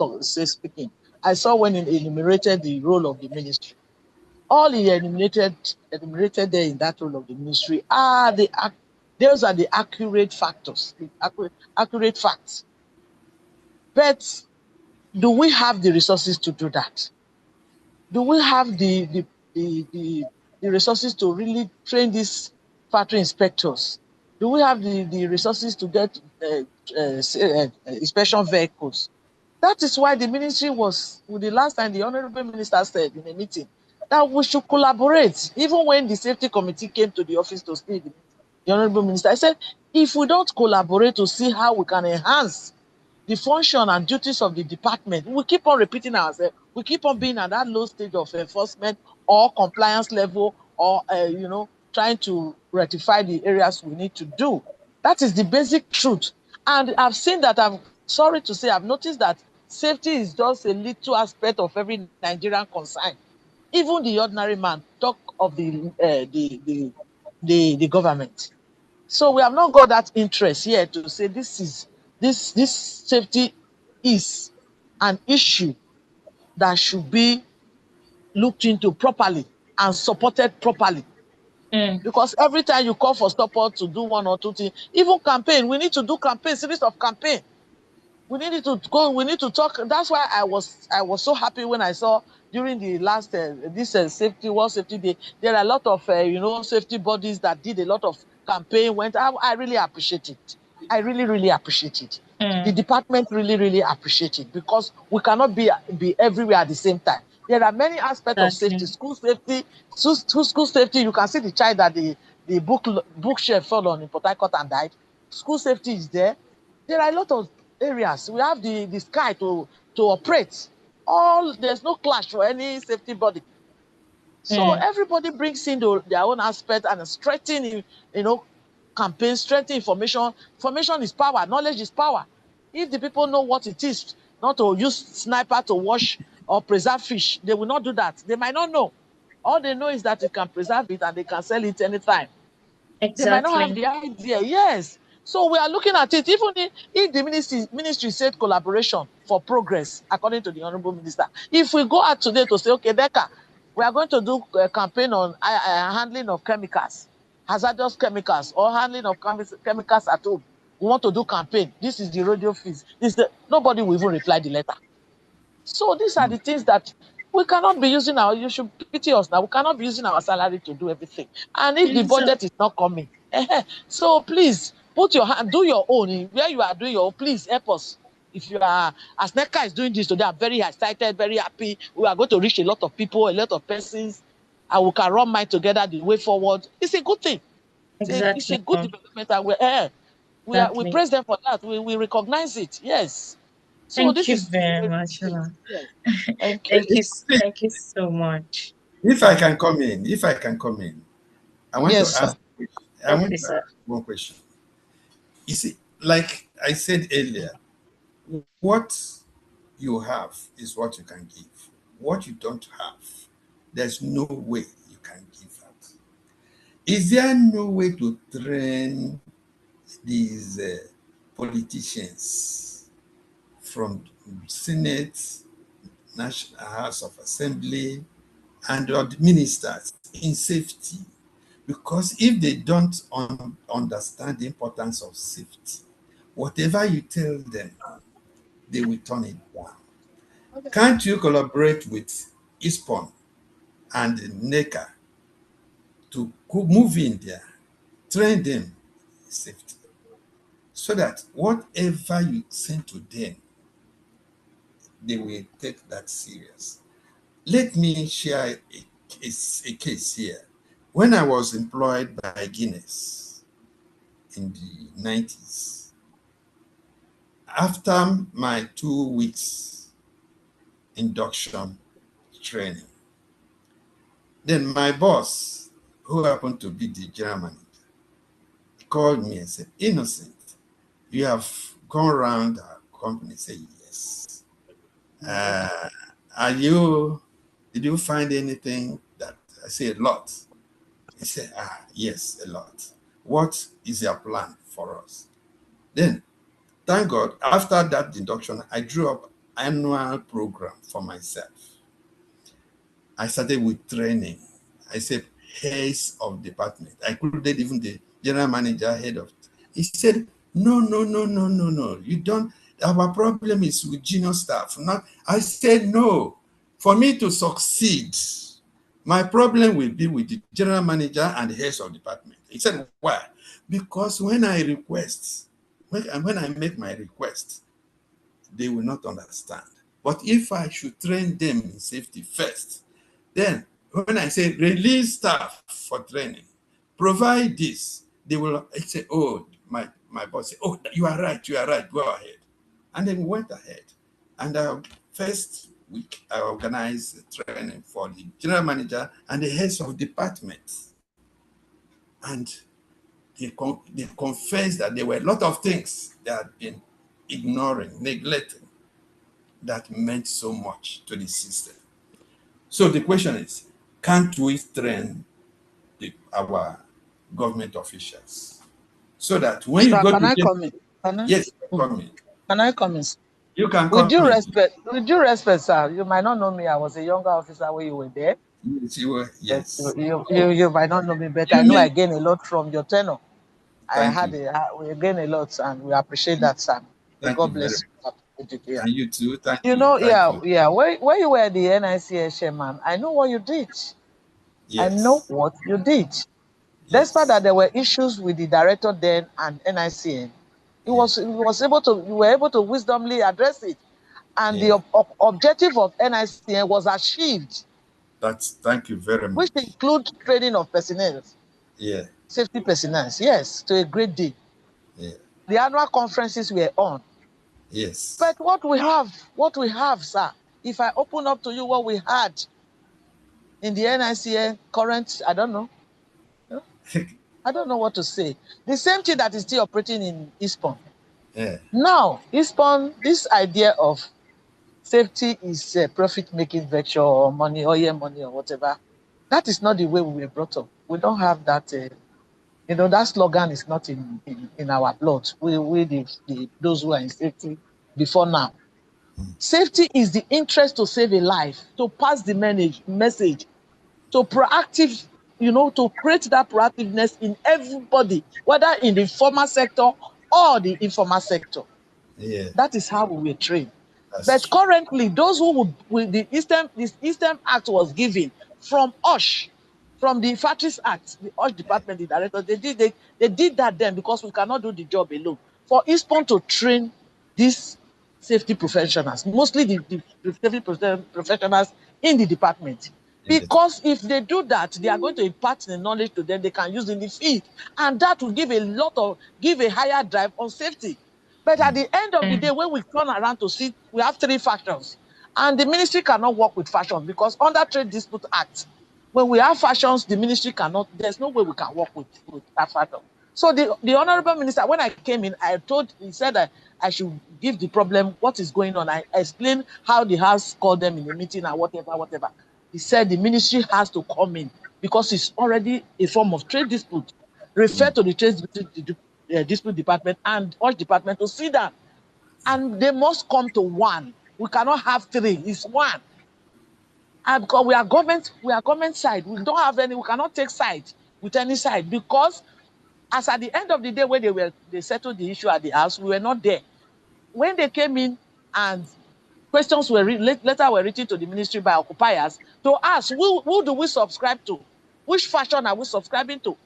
speaking, I saw when he enumerated the role of the ministry. All he enumerated there in that role of the ministry are those are the accurate factors, the accurate facts. But do we have the resources to do that? Do we have the resources to really train these factory inspectors? Do we have the resources to get inspection vehicles? That is why the ministry was, the last time the Honorable Minister said in a meeting that we should collaborate. Even when the safety committee came to the office to speak, the Honorable Minister, I said, if we don't collaborate to see how we can enhance the function and duties of the department, we keep on repeating ourselves. We keep on being at that low stage of enforcement or compliance level, or trying to rectify the areas we need to do. That is the basic truth. And I've seen that. I'm sorry to say, I've noticed that safety is just a little aspect of every Nigerian concern. Even the ordinary man talk of the government. So we have not got that interest here to say this safety is an issue that should be looked into properly and supported properly. Mm. Because every time you call for support to do one or two things, even campaign, we need to do campaign, series of campaign. We need to go, we need to talk. That's why I was so happy when I saw during the last safety World Safety Day, there are a lot of safety bodies that did a lot of campaign. I really appreciate it. I really appreciate it. The Mm. department really appreciate it, because we cannot be everywhere at the same time. There are many aspects of safety. Exactly. School safety, school safety. You can see the child that the bookshelf fell on in Port Harcourt and died. School safety is there. There are a lot of areas. We have the sky to operate. There's no clash for any safety body. So Mm. everybody brings in their own aspect and strengthening, campaign, strengthening information. Information is power. Knowledge is power. If the people know what it is, not to use sniper to wash or preserve fish, they will not do that. They might not know. All they know is that you can preserve it and they can sell it anytime. They might not have Exactly. the idea. Yes. So we are looking at it. Even if the ministry said collaboration for progress, according to the Honorable Minister, if we go out today to say, okay, Decca, we are going to do a campaign on handling of chemicals, hazardous chemicals, or handling of chemicals at home. We want to do campaign. This is the radio fees. Nobody will even reply the letter. So these are the things that we cannot be using you should pity us now. We cannot be using our salary to do everything. And if the So, budget is not coming, so please put your hand, do your own. Where you are doing your own, please help us. If you are, as NECA is doing this today, I'm very excited, very happy. We are going to reach a lot of people, a lot of persons, and we can run mind together the way forward. It's a good thing. It's a exactly, good ma'am. development, and we Exactly. praise them for that. We recognize it. Yes. So Thank this you is very a much, ma'am. yes. Thank you. Thank you. Thank you so much. If I can come in, I want to Yes, sir. ask, I Okay, want to sir. ask one question. You see, like I said earlier, what you have is what you can give. What you don't have, there's no way you can give that. Is there no way to train these politicians from Senate, National House of Assembly, and the ministers in safety? Because if they don't understand the importance of safety, whatever you tell them, they will turn it down. Can't you collaborate with ISPON and NECA to move in there, train them safety, so that whatever you send to them, they will take that serious? Let me share a case here. When I was employed by Guinness in the 90s, after my 2 weeks induction training, then my boss, who happened to be the general manager, called me and said, Innocent, you have gone around our company. Say yes. Are you, did you find anything that, I say a lot. He said, yes, a lot. What is your plan for us? Then, thank God, after that induction, I drew up annual program for myself. I started with training. I said, heads of department. I included even the general manager, head of. He said, no, no, no, no, no, no. You don't. Our problem is with junior staff. Not. I said, no. For me to succeed, my problem will be with the general manager and the heads of department. He said, why? Because when I request, when I make my request, they will not understand. But if I should train them in safety first, then when I say release staff for training, provide this, they will say, oh, my boss say, oh, you are right, go ahead. And then we went ahead. And first week, I organized training for the general manager and the heads of departments. And they confessed that there were a lot of things they had been ignoring, neglecting, that meant so much to the system. So the question is, can't we train our government officials so that when you Sir, go can to I come in? yes, come in. Can I come in? You can With come due in. respect, sir, you might not know me. I was a younger officer when you were there. Yes, you were, But yes. you might not know me, but I You know I need. gained a lot from your tenure. Thank you. We gained a lot, and we appreciate that, sir. May Thank you God very bless much. you. And you too. Thank You you. know, Thank you. yeah. When you were the NICS chairman, I know what you did. I know Yes. what you did. Despite that Yes. there were issues with the director then and NICN, Yes. you were able to wisdomly address it. And Yeah. the objective of NICN was achieved, Thank you very which much. include training of personnel, Yeah. safety personnel, yes, to a great deal. Yeah. The annual conferences were on. Yes. But what we have, sir, if I open up to you what we had in the NICN current, I don't know. I don't know what to say. The same thing that is still operating in ISPON. Yeah. Now, ISPON, this idea of safety is a profit-making venture or money, oil money or whatever, that is not the way we were brought up. We don't have that, that slogan is not in our blood. Those who are in safety before now. Safety is the interest to save a life, to pass the message, to proactive, to create that proactiveness in everybody, whether in the formal sector or the informal sector. Yeah. That is how we were trained. That's But true. currently, those who would this Eastern Act was given from OSH, from the Factories Act, the OSH department, the director, they did that then because we cannot do the job alone. For ISPON to train these safety professionals, mostly the safety professionals in the department. Because if they do that, they are going to impart the knowledge to them they can use in the field. And that will give a higher drive on safety. But at the end of the day, when we turn around to see, we have three factions. And the ministry cannot work with factions because under Trade Dispute Act, when we have factions, the ministry cannot, there's no way we can work with that faction. So the honorable minister, when I came in, he said that I should give the problem what is going on. I explained how the House called them in a meeting and whatever. He said the ministry has to come in because it's already a form of trade dispute. Refer to the dispute department and all department to see that. And they must come to one. We cannot have three, it's one. And because we are government side. We don't have any, we cannot take side with any side because as at the end of the day when they settled the issue at the house, we were not there. When they came in and questions letter were written to the ministry by occupiers to ask who do we subscribe to? Which faction are we subscribing to?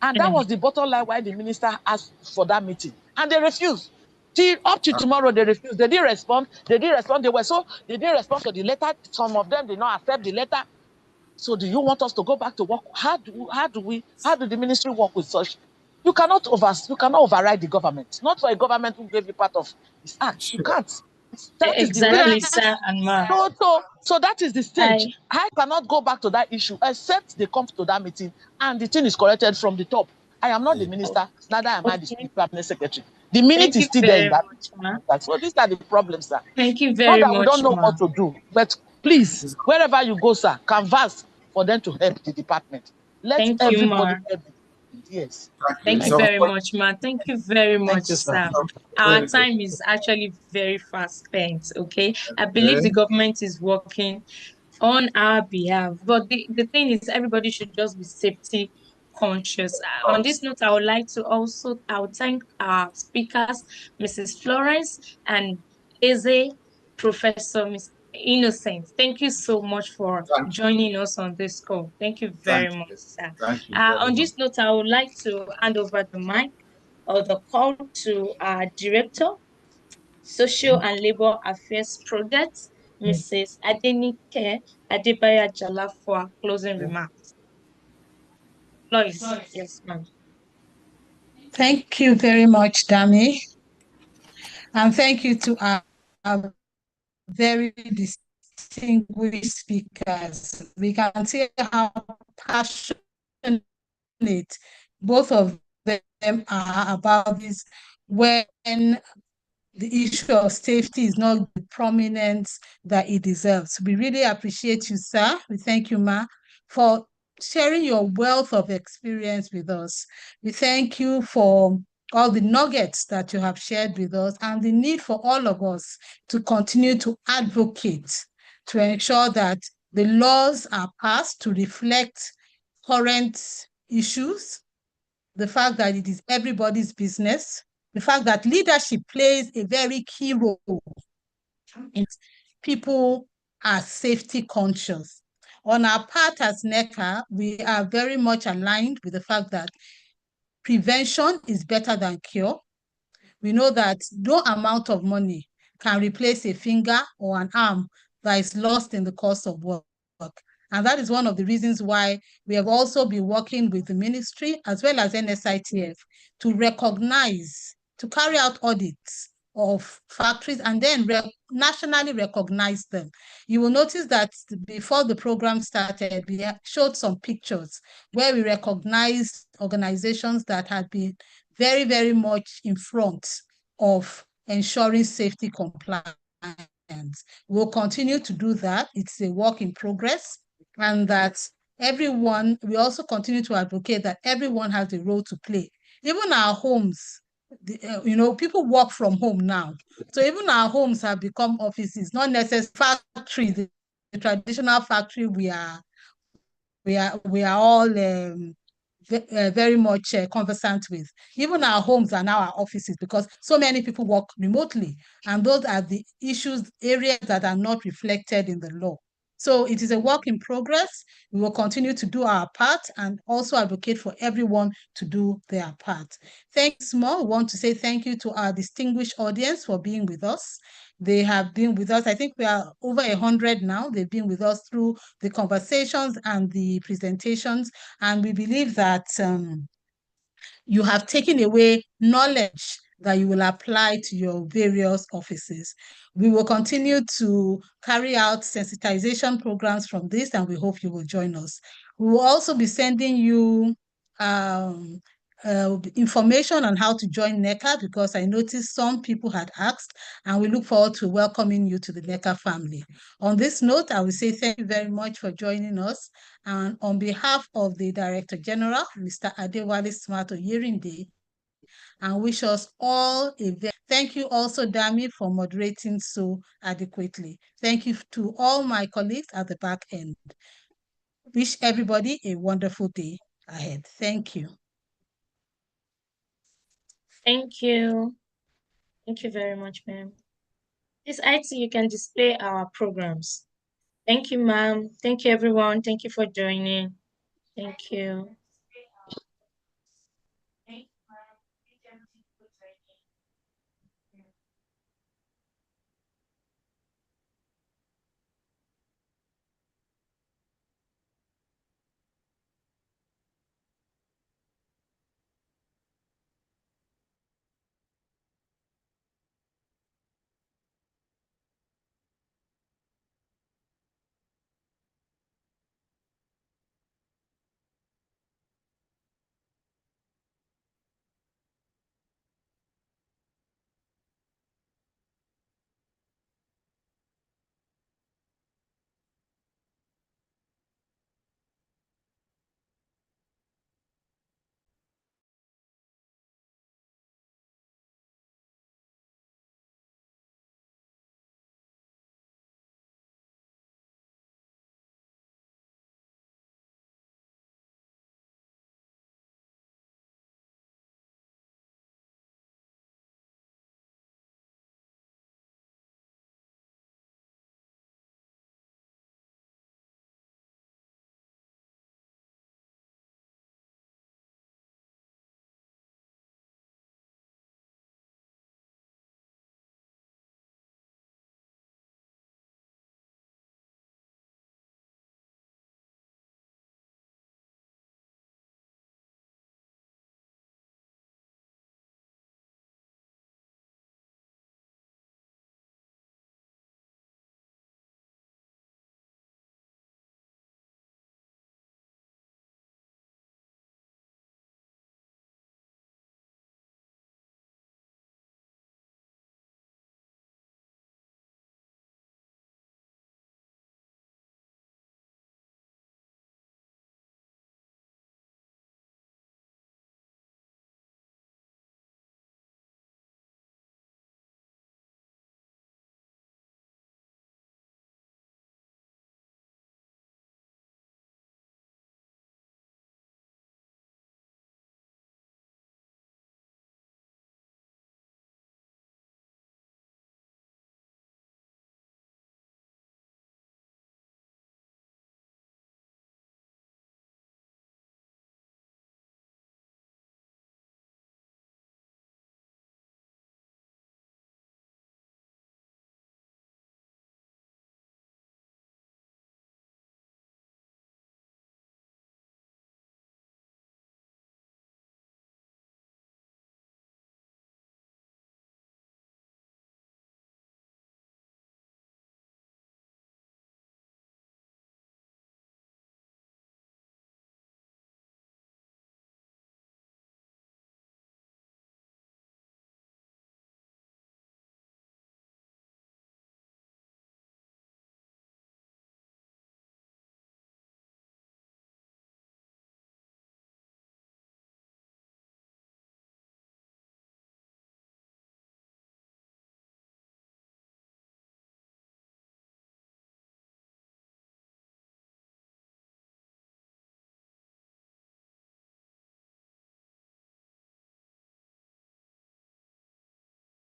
And that was the bottom line why the minister asked for that meeting. And they refused. Up to tomorrow, they refused. They didn't respond. They didn't respond to the letter. Some of them did not accept the letter. So do you want us to go back to work? How do the ministry work with such? You cannot override the government. Not for a government who gave you part of this act. You Sure. can't. That is the Exactly, reality. sir and ma. So that is the stage. I I cannot go back to that issue except they come to that meeting and the thing is corrected from the top. I am not the Yeah. minister, neither am I the okay. department secretary. The minute Thank is you still there in very that. much, ma. So these are the problems, sir. Thank you Not very that we don't much, know ma. what to do, but please, wherever you go, sir, canvass for them to help the department. Let Thank you, everybody Ma. help. Yes. Thank you very much, Ma. Thank you very much, you, sir. sir. Our time is actually very fast spent, okay? I believe the government is working on our behalf. But the thing is, everybody should just be safety conscious. On this note, I would like to also, I would thank our speakers, Mrs. Florence and Eze, Professor Miss Innocent. Thank you so much for joining us on this call. Thank you very much, sir. Thank you. On this note, I would like to hand over the mic or the call to our director, Social and Labor Affairs Project, Mrs. Adenike Adebayo Jala, for closing remarks. Lois, yes, ma'am. Thank you very much, Dami. And thank you to our very distinguished speakers. We can see how passionate both of them are about this when the issue of safety is not the prominence that it deserves. We really appreciate you, sir. We thank you, Ma, for sharing your wealth of experience with us. We thank you for all the nuggets that you have shared with us and the need for all of us to continue to advocate to ensure that the laws are passed to reflect current issues, the fact that it is everybody's business, the fact that leadership plays a very key role in people are safety conscious. On our part as NECA, we are very much aligned with the fact that prevention is better than cure. We know that no amount of money can replace a finger or an arm that is lost in the course of work. And that is one of the reasons why we have also been working with the ministry as well as NSITF to recognize, to carry out audits of factories and then nationally recognize them. You will notice that before the program started, we showed some pictures where we recognized organizations that had been very, very much in front of ensuring safety compliance. We'll continue to do that. It's a work in progress, and that everyone, we also continue to advocate that everyone has a role to play. Even our homes, people work from home now. So even our homes have become offices, not necessarily factories, the traditional factory we are all very much conversant with. Even our homes are now our offices because so many people work remotely, and those are the areas that are not reflected in the law. So it is a work in progress. We will continue to do our part and also advocate for everyone to do their part. Thanks more. We want to say thank you to our distinguished audience for being with us. They have been with us. I think we are over 100 now. They've been with us through the conversations and the presentations. And we believe that you have taken away knowledge that you will apply to your various offices. We will continue to carry out sensitization programs from this, and we hope you will join us. We will also be sending you information on how to join NECA, because I noticed some people had asked, and we look forward to welcoming you to the NECA family. On this note, I will say thank you very much for joining us. And on behalf of the Director General, Mr. Adewale Smart Oyerinde, and wish us all a very thank you also, Dami, for moderating so adequately. Thank you to all my colleagues at the back end. Wish everybody a wonderful day ahead. Thank you. Thank you. Thank you very much, ma'am. This IT, you can display our programs. Thank you, ma'am. Thank you, everyone. Thank you for joining. Thank you.